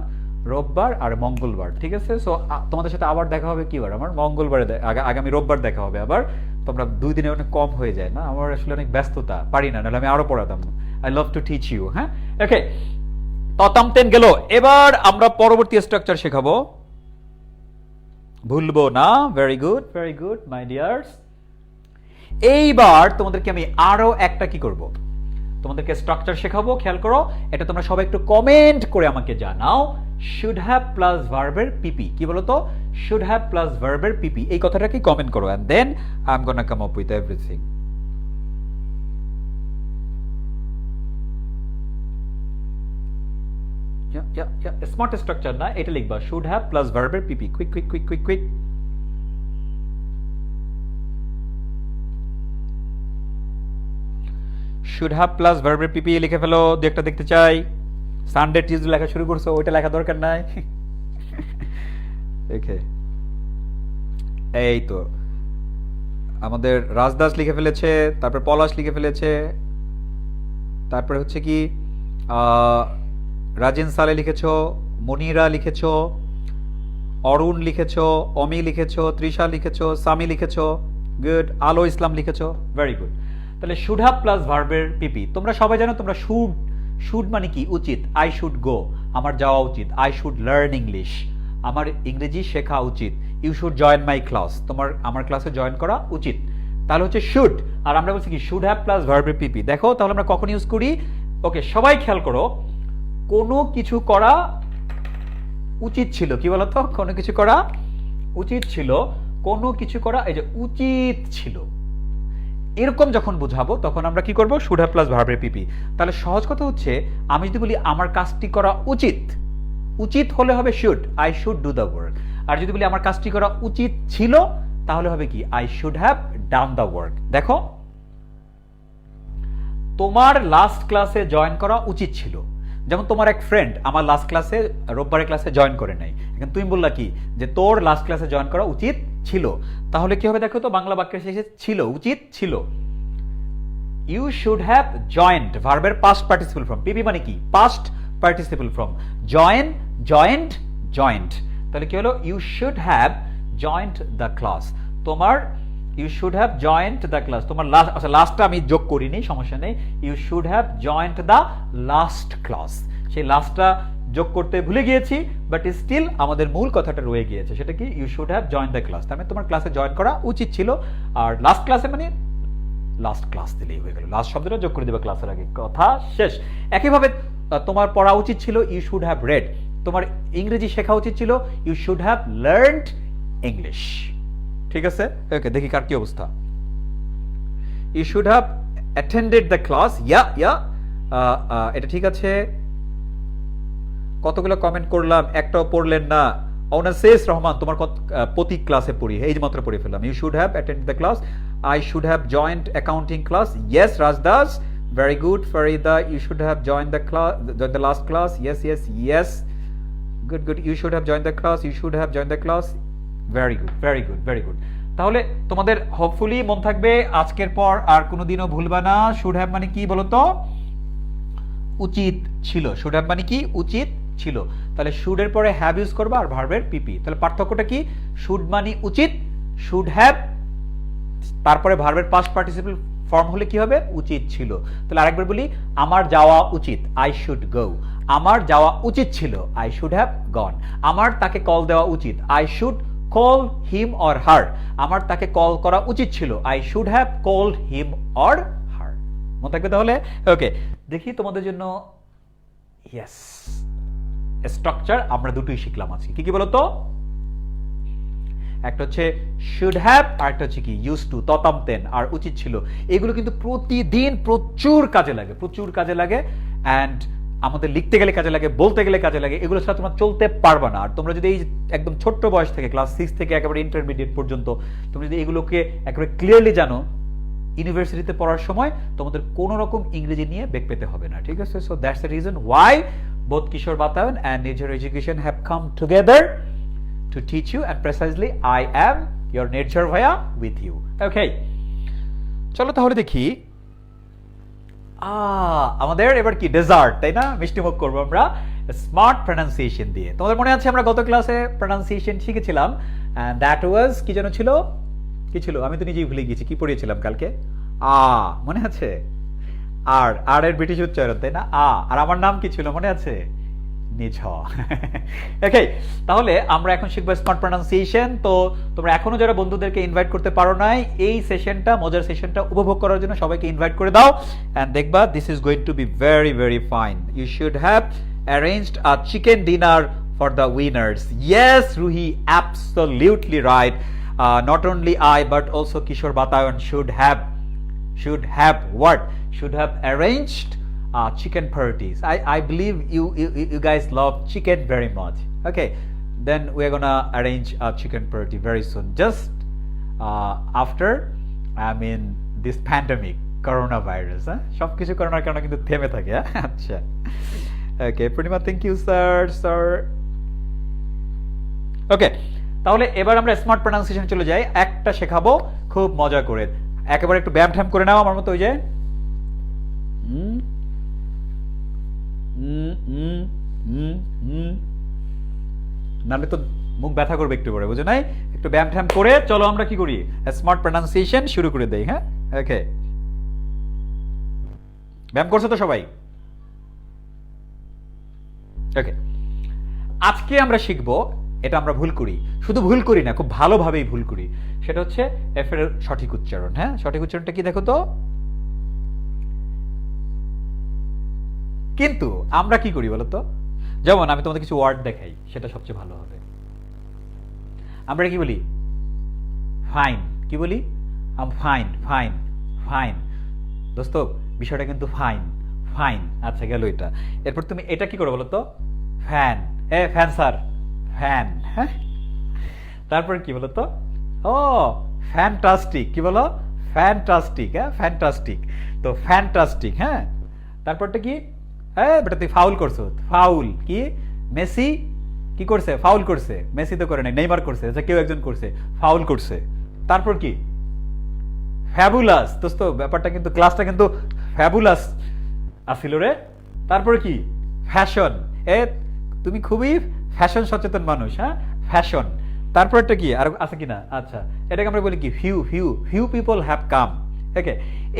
রোববার আর মঙ্গলবার, ঠিক আছে। সো তোমাদের সাথে আবার দেখা হবে কি বার? আমার মঙ্গলবারে, আগামী রোববার দেখা হবে আবার। তোমরা 2 দিনে অনেক কম হয়ে যায় না? আমার আসলে অনেক ব্যস্ততা, পারি না, নাহলে আমি আরো পড়াতাম। I love to teach you. হ্যাঁ, ওকে, ততামতেন গেল। এবার আমরা পরবর্তী স্ট্রাকচার শেখাবো, ভুলবো না। Very good, very good my dears. এইবার তোমাদেরকে আমি আরো একটা কি করব, তোমাদেরকে স্ট্রাকচার শেখাবো। খেয়াল করো, এটা তোমরা সবাই একটু কমেন্ট করে আমাকে জানাও। শুড হ্যাভ প্লাস ভার্বের পিপি, কি বলতো? শুড হ্যাভ প্লাস ভার্বের পিপি, এই কথাটা কি কমেন্ট করো, and then I am gonna come up with everything. Smart structure না, এটা লিখবা শুড হ্যাভ প্লাস ভার্বের PP. Quick quick quick quick quick. Should have plus ভার্বের পিপি লিখে ফেলো, দু একটা দেখতে চাই। সানডে টিউজডে লেখা শুরু করছো, ওইটা লেখা দরকার নাই। ওকে, এই তো আমাদের রাজদাস লিখে ফেলেছে, তারপর পলাশ লিখে ফেলেছে, তারপরে হচ্ছে কি রাজিন সালে লিখেছো, মনিরা লিখেছো, অরুণ লিখেছো, অমি লিখেছো, তৃষা লিখেছো, সামি লিখেছো, গুড। আলো ইসলাম লিখেছো, ভেরি গুড। তাহলে শুড হ্যাভ প্লাস ভার্বের পিপি তোমরা সবাই জানো। তোমরা শুড, শুড মানে কি? উচিত। আই শুড গো, আমার যাওয়া উচিত। আই শুড লার্ন ইংলিশ, আমার ইংরেজি শেখা উচিত। You should join my class, তোমার আমার ক্লাসে জয়েন করা উচিত। তাহলে হচ্ছে শুড, আর আমরা বলছি কি শুড হ্যাভ প্লাস ভার্বের পিপি। দেখো তাহলে আমরা কখন ইউজ করি? ওকে, সবাই খেয়াল করো, কোনো কিছু করা উচিত ছিল, কি বলতো? কোনো কিছু করা উচিত ছিল, কোনো কিছু করা এই যে উচিত ছিল, এরকম যখন বুঝাবো তখন আমরা কি করব? শুড হ্যাভ প্লাস ভার্বের পিপি। তাহলে সহজ কথা হচ্ছে, আমি যদি বলি আমার কাজটি করা উচিত, উচিত হলে হবে should, I should do the work. আর যদি বলি আমার কাজটি করা উচিত ছিল, তাহলে হবে কি? I should have done the work. দেখো, তোমার লাস্ট ক্লাসে জয়েন করা উচিত ছিল। যেমন তোমার এক ফ্রেন্ড আমার লাস্ট ক্লাসে, রোববারের ক্লাসে জয়েন করে নাই, এখন তুমি বললা কি যে তোর লাস্ট ক্লাসে জয়েন করা উচিত ছিল। তাহলে কি হবে? দেখো তো, বাংলা বাক্যের শেষে ছিল, উচিত ছিল। ইউ শুড হ্যাভ জয়েন্ট, ভার্বের পাস্ট পার্টিসিপল ফর্ম। পিপি মানে কি? Past participle form. Join, joined, joined. তাহলে কি হলো? You should have joined the class. তোমার you should have joined the class, তোমার লাস্ট, আচ্ছা লাস্টটা আমি যোগ করিনি, সমস্যা নেই। You should have joined the last class, সেই লাস্টটা যোগ করতে ভুলে গিয়েছি, বাট স্টিল আমাদের মূল কথাটা রয়ে গিয়েছে। সেটা কি? You should have joined the class. তার মানে তোমার ক্লাসে জয়েন করা উচিত ছিল। আর লাস্ট ক্লাসে মানে লাস্ট ক্লাস দিলেই হয়ে গেল, লাস্ট শব্দটা যোগ করে দেবে ক্লাসের আগে, কথা শেষ। একইভাবে তোমার পড়া উচিত ছিল, ইউ শুড হ্যাভ রেড। তোমার ইংরেজি শেখা উচিত ছিল, you should have learned English. ঠিক আছে? ওকে, দেখি কার কি অবস্থা। You should have attended the class. Yeah এটা ঠিক আছে। কতগুলো কমেন্ট করলাম, একটাও পড়লেন না। অনাসেস রহমান, তোমার প্রতি ক্লাসে পড়ি, এই যে মাত্র পড়ে ফেললাম। You should have attended the class. I should have joined accounting class. Yes, Rajdas, very good. Farida, you should have joined the class, the last class. Yes, yes, yes. Good, good. You should have joined the class. You should have joined the class. Very good, very good, very good. তাহলে তোমাদের hopefully মন থাকবে, আজকের পর আর কোনোদিনও ভুলবা না। Should have মানে কি বলতো? উচিত ছিল। শুড হ্যাভ মানে কি? উচিত ছিল। তাহলে শুড এর পরে হ্যাভ ইউজ করবা আর ভার্বের পিপি। তাহলে পার্থক্যটা কি? শুড মানে উচিত, শুড হ্যাভ তারপরে ভার্বের পাস্ট পার্টিসিপল ফর্ম হলে কি হবে? উচিত ছিল। তাহলে আরেকবার বলি, আমার যাওয়া উচিত, আই শুড গো। আমার যাওয়া উচিত ছিল, আই শুড হ্যাভ গন। আমার তাকে কল দেওয়া উচিত, I should call him or her. আমার তাকে কল করা উচিত ছিল, I should have called him or her. মনে থাকবে তাহলে? ওকে, দেখি তোমাদের জন্য ইয়েস স্ট্রাকচার আমরা দুটোই শিখলাম আজকে। কি কি বলতো? একটা হচ্ছে শুড হ্যাভ আর একটা হচ্ছে কি ইউজ টু, ততাম তেন আর উচিত ছিল। এগুলো কিন্তু প্রতিদিন প্রচুর কাজে লাগে, প্রচুর কাজে লাগে। অ্যান্ড আমাদের লিখতে গেলে কাজে লাগে, বলতে গেলে কাজে লাগে। এগুলো ছাড়া তোমরা চলতে পারবা না। আর তোমরা যদি এই একদম ছোট্ট বয়স থেকে ক্লাস 6 থেকে একেবারে ইন্টারমিডিয়েট পর্যন্ত তোমরা যদি এগুলোকে একেবারে ক্লিয়ারলি জানো, ইউনিভার্সিটিতে পড়ার সময় তোমাদের কোনো রকম ইংরেজি নিয়ে বেগ পেতে হবে না। ঠিক আছে? So that's the reason why both Kishor Batayan and নেচার education have come together to teach you, and precisely I am your Nirjar Bhaiya with you. Okay, চলো তাহলে দেখি আমাদের এবার কি ডেজার্ট, তাই না? মিষ্টি মুখ করবো আমরা স্মার্ট প্রনাউন্সিয়েশন দিয়ে। তোমাদের মনে আছে আমরা গত ক্লাসে প্রনাউন্সিয়েশন শিখেছিলাম, and that was কি যেন ছিল? কি ছিল? আমি তো নিজেই ভুলে গেছি। কি পড়িয়েছিলাম কালকে? মনে আছে? আর এর ব্রিটিশ উচ্চারণ, তাই না? আর আমার নাম কি ছিল মনে আছে? নিঝ। ওকে, তাহলে আমরা এখন শিখবো স্মার্ট প্রনাউন্সিয়েশন। তো তোমরা এখনো যারা বন্ধুদেরকে ইনভাইট করতে পারো নাই, এই সেশনটা, মজার সেশনটা উপভোগ করার জন্য সবাইকে ইনভাইট করে দাও। এন্ড দেখবা this is going to be very very fine. You should have arranged a chicken dinner for the winners. Yes Ruhi, absolutely right. Not only I but also Kishor Batayan should have what? Should have arranged chicken parties. I believe you guys love chicken very much. Okay, then we're gonna arrange a chicken party very soon, just after this pandemic, coronavirus. সব কিছু করোনার কারণে কিন্তু থেমে থাকে। আচ্ছা, ওকে পূর্ণিমা, thank you sir. ওকে, তাহলে এবার আমরা স্মার্ট প্রনাউন্সিয়েশন চলে যাই। একটা শেখাবো খুব মজা করে, একেবারে একটু ব্যায়াম ঠ্যাম করে নাও আমার মতো। ওই যে নাহলে তো মুখ ব্যথা করবে একটু পরে, বুঝে নাই? একটু ব্যায়াম ঠ্যাম করে চলো আমরা কি করি, স্মার্ট প্রনাউন্সিয়েশন শুরু করে দেই। হ্যাঁ, ওকে, ব্যায়াম করছো তো সবাই? ওকে, আজকে আমরা শিখবো, এটা আমরা ভুল করি, শুধু ভুল করি না, খুব ভালোভাবেই ভুল করি। সেটা হচ্ছে এফ এর সঠিক উচ্চারণ। হ্যাঁ, সঠিক উচ্চারণটা কি দেখো তো? কিন্তু আমরা কি করি বলতো? যেমন আমি তোমাদের কিছু ওয়ার্ড দেখাই, সেটা সবচেয়ে ভালো হবে। আমরা কি বলি? ফাইন। কি বলি? Fine fine fine. দোস্ত, বিষয়টা কিন্তু ফাইন ফাইন। আচ্ছা, গেল এটা। এরপর তুমি এটা কি করো বলো তো? ফ্যান। Fan sir, fan. হ্যাঁ, তারপর কি বলো তো? ফ্যান্টাস্টিক। কি বলো? ফ্যান্টাস্টিক। হ্যাঁ, ফ্যান্টাস্টিক। তো ফ্যান্টাস্টিক। হ্যাঁ, তারপরটা কি? বেটা তুই ফাউল করছো। ফাউল। কি? মেসি কি করছে? ফাউল করছে। মেসি তো করে নাই, নেইমার করছে। আচ্ছা, কেউ একজন করছে, ফাউল করছে। তারপর কি? ফ্যাবুলাস। দোস্ত, ব্যাপারটা কিন্তু, ক্লাসটা কিন্তু ফ্যাবুলাস আসিল রে। তারপর কি? ফ্যাশন। তুমি খুবই ফ্যাশন সচেতন মানুষ। হ্যাঁ, ফ্যাশন। তারপরটা কি আর আছে কিনা? আচ্ছা, এটাকে আমরা বলি কি? Few people have come. Okay,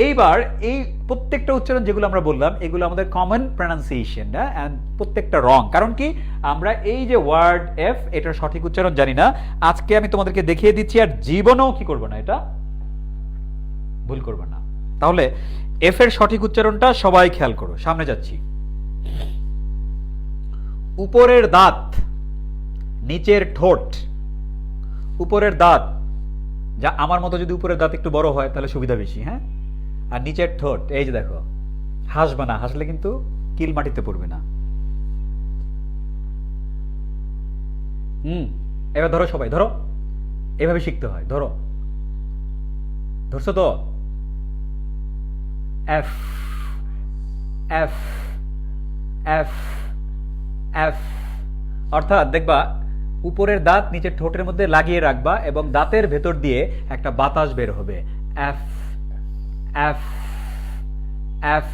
এইবার এই প্রত্যেকটা উচ্চারণ যেগুলো আমরা বললাম, এগুলো আমাদের কমন প্রনাউন্সিয়েশন। এন্ড প্রত্যেকটা রং। কারণ কি? আমরা এই যে ওয়ার্ড এফ, এটার সঠিক উচ্চারণ জানি না। আজকে আমি তোমাদেরকে দেখিয়ে দিচ্ছি, আর জীবনেও কি করবো না, এটা ভুল করবো না। তাহলে এফ এর সঠিক উচ্চারণটা সবাই খেয়াল করো। সামনে যাচ্ছি। উপরের দাঁত, নিচের ঠোঁট। উপরের দাঁত, যা আমার মতো যদি উপরের দাঁত একটু বড় হয় তাহলে সুবিধা বেশি। হ্যাঁ, আর নিচের ঠোঁট, এই যে দেখো, হাসবে না, হাসলে কিন্তু কিল মাটিতে পড়বে না। এবার ধরো, সবাই ধরো, এভাবে শিখতে হয়। ধরো, ধরছো তো? F F F F. অর্থাৎ দেখবা উপরের দাঁত নিচের ঠোঁটের মধ্যে লাগিয়ে রাখবা এবং দাঁতের ভেতর দিয়ে একটা বাতাস বের হবে, এফ এফ এফ।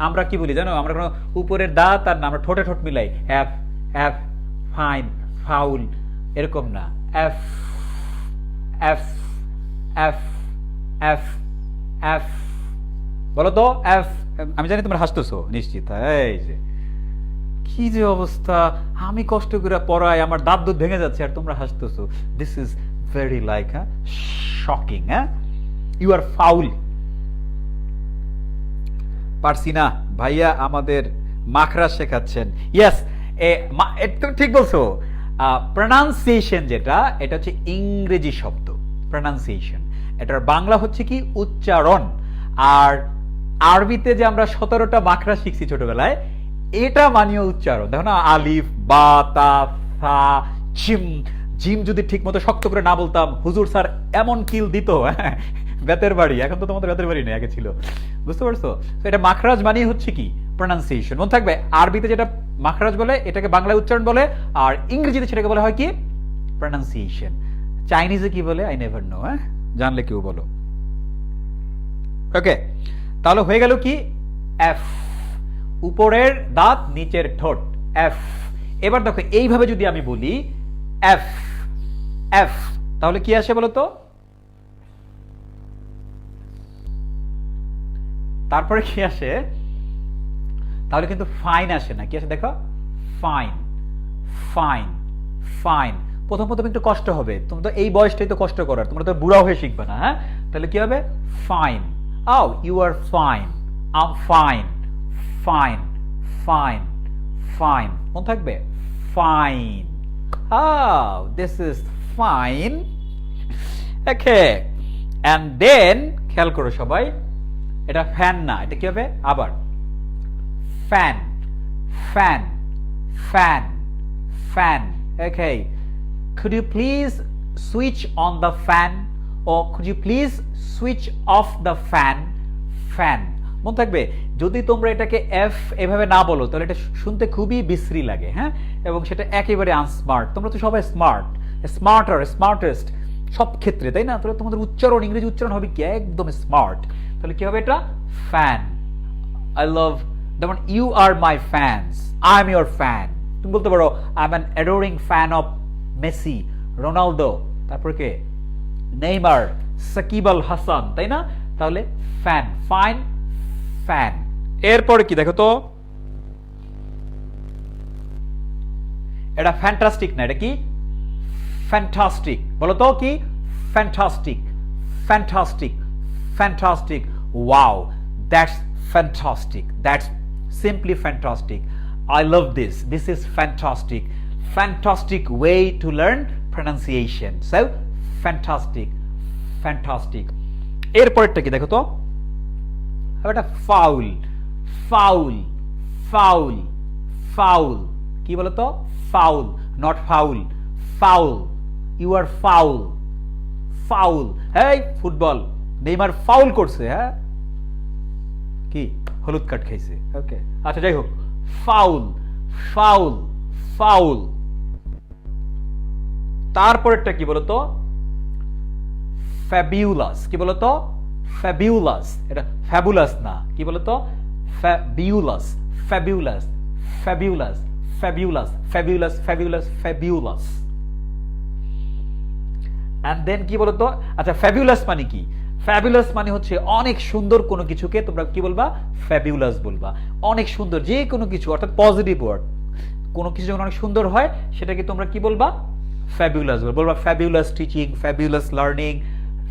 আমরা কি বলি জানো, আমরা কোনো উপরের দাঁত আর না, আমরা ঠোঁটে ঠোঁট মিলাই, এফ এফ, ফাইন, ফাউল, এরকম না, F F F F F. বলো তো এফ। আমি জানি তোমরা হাসতেছো নিশ্চিত। এই যে কি যে অবস্থা, আমি কষ্ট করে পড়াই, আমার দাঁত দুধ ভেঙে যাচ্ছে আর তোমরা হাসতেছো। This is very like shocking. You are foul. পারছি না ভাইয়া আমাদের মাখরা শেখাচ্ছেন। ইয়েস, একদম ঠিক বলছো। প্রনাউন্সিয়েশন যেটা, এটা হচ্ছে ইংরেজি শব্দ প্রনাউন্সিয়েশন, এটার বাংলা হচ্ছে কি উচ্চারণ। আর আরবিতে যে আমরা 17টা মাখরা শিখছি ছোটবেলায়, এটা মানিয়ে উচ্চারণ। দেখো না, আলিফ, বা, তা, সা, জিম। জিম যদি ঠিক মতো শক্ত করে না বলতাম, হুজুর স্যার এমন কিল দিত, হ্যাঁ, বেতের বাড়ি। এখন তো তোমাদের বেতের বাড়ি নেই, আগে ছিল। বুঝতে পারছো? তো এটা মাখরাজ মানিয়ে হচ্ছে কি প্রনাউন্সিয়েশন। মনে থাকবে, আরবিতে যেটা মাখরাজ বলে এটাকে বাংলায় উচ্চারণ বলে, আর ইংরেজিতে সেটাকে বলা হয় কি প্রনাউন্সিয়েশন। চাইনিজে কি বলে আই নেভার নো, হ্যাঁ, জানলে কেউ বলো। ওকে, তাহলে হয়ে গেল কি এফ, উপরের দাঁত নিচের ঠোঁট, এফ। এবার দেখো এইভাবে যদি আমি বলি এফ এফ, তাহলে কি আসে বলো তো? তারপরে কি আসে? তাহলে কিন্তু ফাইন আসে না। কি আসে দেখো? Fine fine fine. প্রথম প্রথম একটু কষ্ট হবে, তোমরা তো এই বয়সটাই তো কষ্ট করার, তোমরা তো বুড়া হয়ে শিখবে না। হ্যাঁ, তাহলে কি হবে? ফাইন। আও, you are fine, I'm fine, fine fine fine. মনে থাকবে? ফাইন। আও, this is fine. Okay, and then খেয়াল করো সবাই, এটা ফ্যান না, এটা কি হবে? আবার fan fan fan fan. Okay, could you please switch on the fan, or could you please switch off the fan? Fan. মনে থাকবে, যদি তোমরা এটাকে এফ এভাবে না বলো তাহলে এটা শুনতে খুবই বিশ্রী লাগে, হ্যাঁ, এবং সেটা একেবারে আনস্মার্ট। তোমরা তো সবাই স্মার্ট, স্মার্টার, স্মার্টেস্ট সব ক্ষেত্রে, তাই না? তাহলে তোমাদের উচ্চারণ, ইংরেজি উচ্চারণ হবে কি একদম স্মার্ট। তাহলে কি হবে? এটা ফ্যান। আই লাভ, যেমন you are my fans, I am your fan. তুমি বলতে পারো I am an adoring fan of Messi, Ronaldo, তারপর কে, নেইমার, সাকিব আল হাসান, তাই না? তাহলে ফ্যান, ফাইন, ফ্যান। এরপরে কি দেখো তো, এটা ফ্যান্টাস্টিক না, এটা কি? ফ্যান্টাস্টিক। বলো তো কি? Fantastic fantastic fantastic. Wow, that's fantastic, that's simply fantastic. I love this. This is fantastic. Fantastic way to learn pronunciation. So, fantastic, fantastic. এরপরেরটা কি দেখো তো? এটা ফাউল, ফাউল, ফাউল, ফাউল। কি বলো তো? Foul, not foul, foul. You are foul, foul. এই football, Neymar foul করছে, হ্যাঁ, কি হলুদ কার্ড খাইছে। ওকে, আচ্ছা, যাই হোক, ফাউল, ফাউল, ফাউল। তারপরেরটা কি বলতো? ফ্যাবিউলাস। কি বলতো? ফ্যাবিউলাস। এটা ফ্যাবুলাস না। কি বলতো? Fabulous, fabulous, fabulous, fabulous, fabulous, fabulous, fabulous. And then কি বলতো? আচ্ছা, ফ্যাবিউলাস মানে কি? ফ্যাবুলাস মানে হচ্ছে অনেক সুন্দর কোনো কিছুকে তোমরা কি বলবা? ফ্যাবিউলাস বলবা। অনেক সুন্দর যে কোনো কিছু, অর্থাৎ পজিটিভ ওয়ার্ড। কোনো কিছু যখন অনেক সুন্দর হয় সেটাকে তোমরা কি বলবা? ফ্যাবিউলাস বলবা। Fabulous teaching, fabulous learning,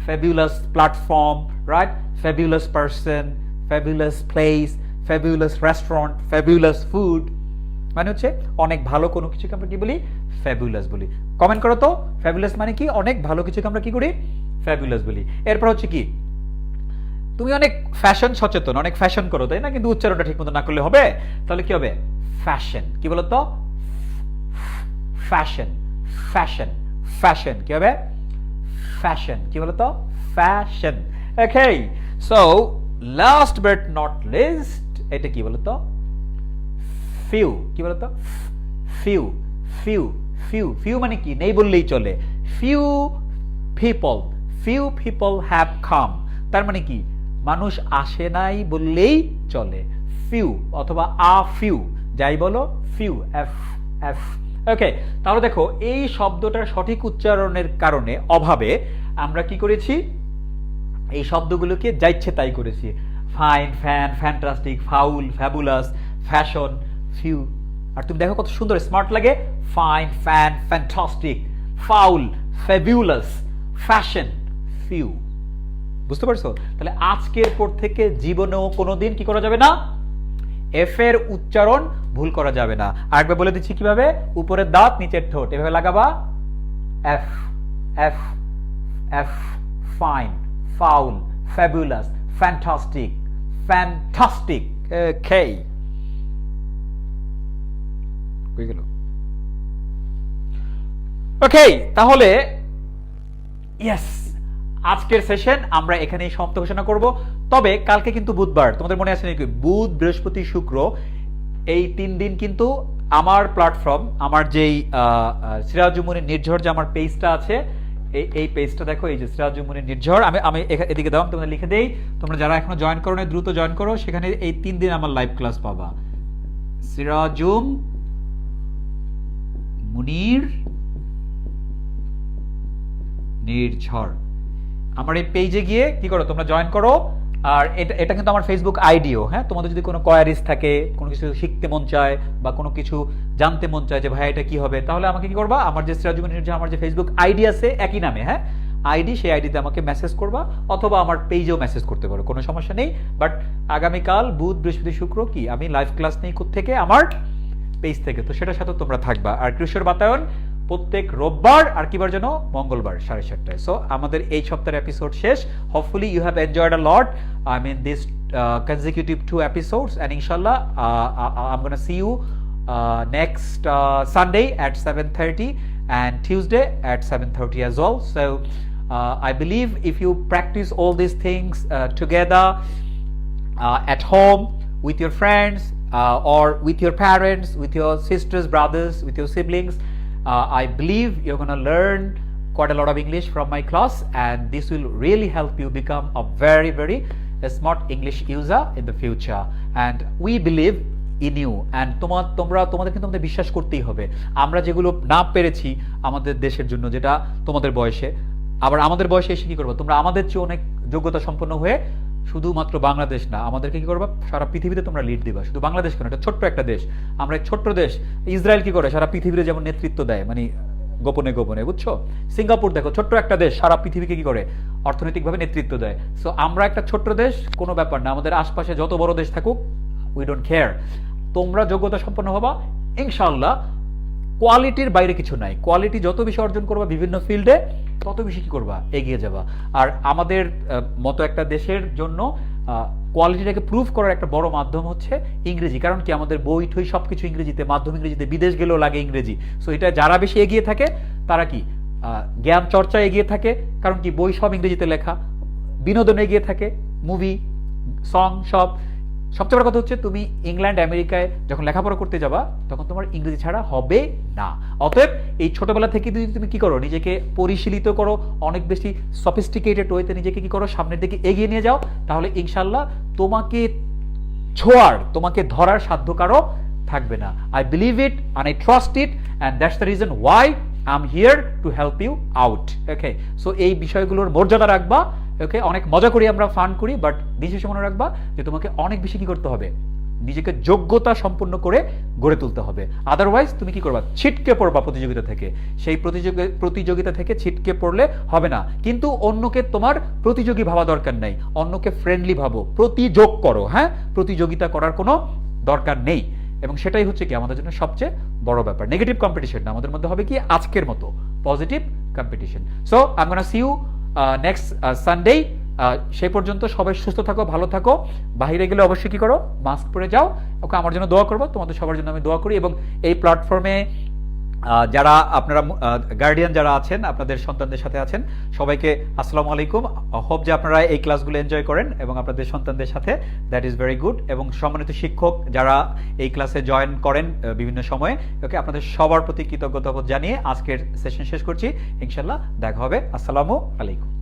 fabulous platform, right? Fabulous person, fabulous place, fabulous restaurant, fabulous food. মানে হচ্ছে অনেক ভালো কোনো কিছুকে আমরা কি বলি? ফ্যাবিউলাস বলি। কমেন্ট করো তো, ফ্যাবিউলাস মানে কি? অনেক ভালো কিছুকে আমরা কি করি? ফ্যাবিউলাস বলি। এরপর হচ্ছে কি? তুমি অনেক ফ্যাশন সচেতন, অনেক ফ্যাশন করো, তাই না? কিন্তু উচ্চারণটা ঠিক মতো না করলে হবে। তাহলে কি হবে? ফ্যাশন। কি বলতো? Fashion, fashion, fashion. কি হবে? ফ্যাশন। কি বলতো? Fashion. Okay, so last but not list, এটা কি বলতো? ফিউ। কি বলতো? ফিউ, ফিউ, ফিউ মানে কি নেই বললেই চলে, ফিউ পিপল হ্যাভ কাম, তার মানে কি মানুষ আসে নাই বললেই চলে, ফিউ অথবা আ ফিউ যাই বলো, ফিউ, এফ এফ। ওকে, তাহলে দেখো এই শব্দটার সঠিক উচ্চারণের কারণে অভাবে আমরা কি করেছি, এই শব্দগুলোকে যা ইচ্ছে তাই করেছি, fine, fan, fantastic, foul, fabulous, fashion, few. আর তুমি দেখো কত সুন্দর স্মার্ট লাগে, fine, fan, fantastic, foul, fabulous, fashion, few. বুঝতে পারছো? তাহলে আজকের পর থেকে জীবনেও কোনোদিন কি করা যাবে না, এফ এর উচ্চারণ ভুল করা যাবে না। আরেকবার বলে দিচ্ছি কিভাবে, উপরের দাঁত নিচের ঠোঁট এভাবে লাগাবা, F F F, fine, foul, fabulous, fantastic, fantastic. Okay, হয়ে গেল। ওকে, তাহলে ইয়েস, আজকের সেশন আমরা এখানেই সমাপ্ত ঘোষণা করব। তবে কালকে কিন্তু বুধবার, তোমাদের মনে আছে নাকি, বুধ, বৃহস্পতি, শুক্র এই 3 দিন কিন্তু আমার প্ল্যাটফর্ম, আমার যেই সিরাজুমুনি নির্ঝর যে আমার পেজটা আছে, এই পেজটা দেখো, এই যে সিরাজুমুনি নির্ঝর, আমি এদিকে দাও, তোমরা লিখে দেই, তোমরা যারা এখনো জয়েন করো না দ্রুত জয়েন করো, সেখানে এই 3 দিন আমার লাইভ ক্লাস পাবা। সিরাজুম মুনির নির্ঝর, আমার এই পেজে গিয়ে কি করো, তোমরা জয়েন করো। আর এটা কিন্তু আমার ফেসবুক আইডিও, হ্যাঁ, তোমাদের যদি কোনো কোয়ারিজ থাকে, কোনো কিছু শিখতে মন চায় বা কোনো কিছু জানতে মন চায় যে ভাই এটা কি হবে, তাহলে আমাকে কি করবা, আমার যে সিরাজুমুনি নির্ঝর আমার যে ফেসবুক আইডি আছে একই নামে, হ্যাঁ, আইডি, সেই আইডিতে আমাকে মেসেজ করবা, অথবা আমার পেজেও মেসেজ করতে পারো, কোনো সমস্যা নেই। বাট আগামীকাল বুধ, বৃহস্পতি, শুক্র কি আমি লাইভ ক্লাস নেই থেকে, আমার পেজ থেকে, তো সেটার সাথে তোমরা থাকবা। আর কৃষর বাতায়ন প্রত্যেক রোববার আর কিবার জন্য, মঙ্গলবার 7:30টায়। সো আমাদের এই সপ্তাহের এপিসোড শেষ। Hopefully you have enjoyed a lot, I mean this consecutive 2 episodes, and inshallah I'm gonna see you next Sunday at 7:30 and Tuesday at 7:30 as well. So I believe if you practice all these things together at home with your friends or with your parents, with your sisters, brothers, with your siblings, I believe you're going to learn quite a lot of English from my class, and this will really help you become a very, very smart English user in the future. And we believe in you, and তোমাদের কিন্তু আমাদের বিশ্বাস করতেই হবে। আমরা যেগুলো না পেরেছি আমাদের দেশের জন্য, যেটা তোমাদের বয়সে, আবার আমাদের বয়সে এসে কি করবো, তোমরা আমাদের চেয়ে অনেক যোগ্যতা সম্পন্ন হয়ে শুধুমাত্র বাংলাদেশ না, আমাদেরকে কি করবা, সারা পৃথিবীতে তোমরা লিড দিবা। শুধু বাংলাদেশ কেন, এটা ছোট্ট একটা দেশ, আমরা এক ছোট্ট দেশ। ইসরায়েল কি করে, সারা পৃথিবীতে যেমন নেতৃত্ব দেয়, মানে গোপনে গোপনে, বুঝছো? সিঙ্গাপুর দেখো, ছোট্ট একটা দেশ, সারা পৃথিবীকে কি করে, অর্থনৈতিকভাবে নেতৃত্ব দেয়। সো আমরা একটা ছোট্ট দেশ, কোনো ব্যাপার না, আমাদের আশপাশে যত বড় দেশ থাকুক, উই ডোন্ট কেয়ার। তোমরা যোগ্যতা সম্পন্ন হবা ইনশাআল্লাহ। কোয়ালিটির বাইরে কিছু নাই, কোয়ালিটি যত বেশি অর্জন করবা বিভিন্ন ফিল্ডে, তত বেশি কি করবা, এগিয়ে যাবা। আর আমাদের মতো একটা দেশের জন্য কোয়ালিটিটাকে প্রুভ করার একটা বড় মাধ্যম হচ্ছে ইংরেজি। কারণ কি, আমাদের বই ঠই সবকিছু ইংরেজিতে, মাধ্যম ইংরেজিতে, বিদেশ গেলেও লাগে ইংরেজি। সো এটা যারা বেশি এগিয়ে থাকে তারা কি জ্ঞান চর্চা এগিয়ে থাকে, কারণ কি বই সব ইংরেজিতে লেখা, বিনোদনে এগিয়ে থাকে, মুভি, সং, সবচেয়ে বড় কথা হচ্ছে তুমি ইংল্যান্ড, আমেরিকায় যখন লেখাপড়া করতে যাবা, তখন তোমার ইংরেজি ছাড়া হবে না। অতএব এই ছোটবেলা থেকে যদি তুমি কি করো, নিজেকে পরিশীলিত করো, অনেক বেশি সফিস্টিকেটেড ওয়েতে নিজেকে কি করো, সামনের দিকে এগিয়ে নিয়ে যাও, তাহলে ইনশাল্লাহ তোমাকে ছোঁয়ার, তোমাকে ধরার সাধ্য কারো থাকবে না। I believe it and I trust it, and that's the reason why I'm here to help you out. Okay, so এই বিষয়গুলোর মর্যাদা রাখবা। ওকে, অনেক মজা করি আমরা, ফান করি, বাট বিশেষ মনে রাখবা যে তোমাকে অনেক বেশি কি করতে হবে, নিজেকে যোগ্যতা সম্পন্ন করে গড়ে তুলতে হবে। আদারওয়াইজ তুমি কি করবা, ছিটকে পড়বা প্রতিযোগিতা থেকে। সেই প্রতিযোগিতা থেকে ছিটকে পড়লে হবে না। কিন্তু অন্যকে তোমার প্রতিযোগী ভাবা দরকার নাই, অন্যকে ফ্রেন্ডলি ভাবো, প্রতিযোগ করো। হ্যাঁ, প্রতিযোগিতা করার কোনো দরকার নেই, এবং সেটাই হচ্ছে কি আমাদের জন্য সবচেয়ে বড় ব্যাপার। নেগেটিভ কম্পিটিশন না, আমাদের মধ্যে হবে কি আজকের মতো positive competition. So I am gonna see you next Sunday. সেই পর্যন্ত সবাই সুস্থ থাকো, ভালো থাকো। বাইরে গেলে অবশ্যই কি করো, মাস্ক পরে যাও। ওকে, আমার জন্য দোয়া করবো, তোমাদের সবার জন্য আমি দোয়া করি। এবং এই প্ল্যাটফর্মে যারা আপনারা গার্ডিয়ান যারা আছেন আপনাদের সন্তানদের সাথে আছেন সবাইকে আসসালামু আলাইকুম। হোপ যে আপনারা এই ক্লাসগুলো এনজয় করেন এবং আপনাদের সন্তানদের সাথে, দ্যাট ইজ ভেরি গুড। এবং সম্মানিত শিক্ষক যারা এই ক্লাসে জয়েন করেন বিভিন্ন সময়ে, ওকে, আপনাদের সবার প্রতি কৃতজ্ঞতাবোধ জানিয়ে আজকের সেশন শেষ করছি। ইনশাল্লাহ দেখা হবে। আসসালামু আলাইকুম।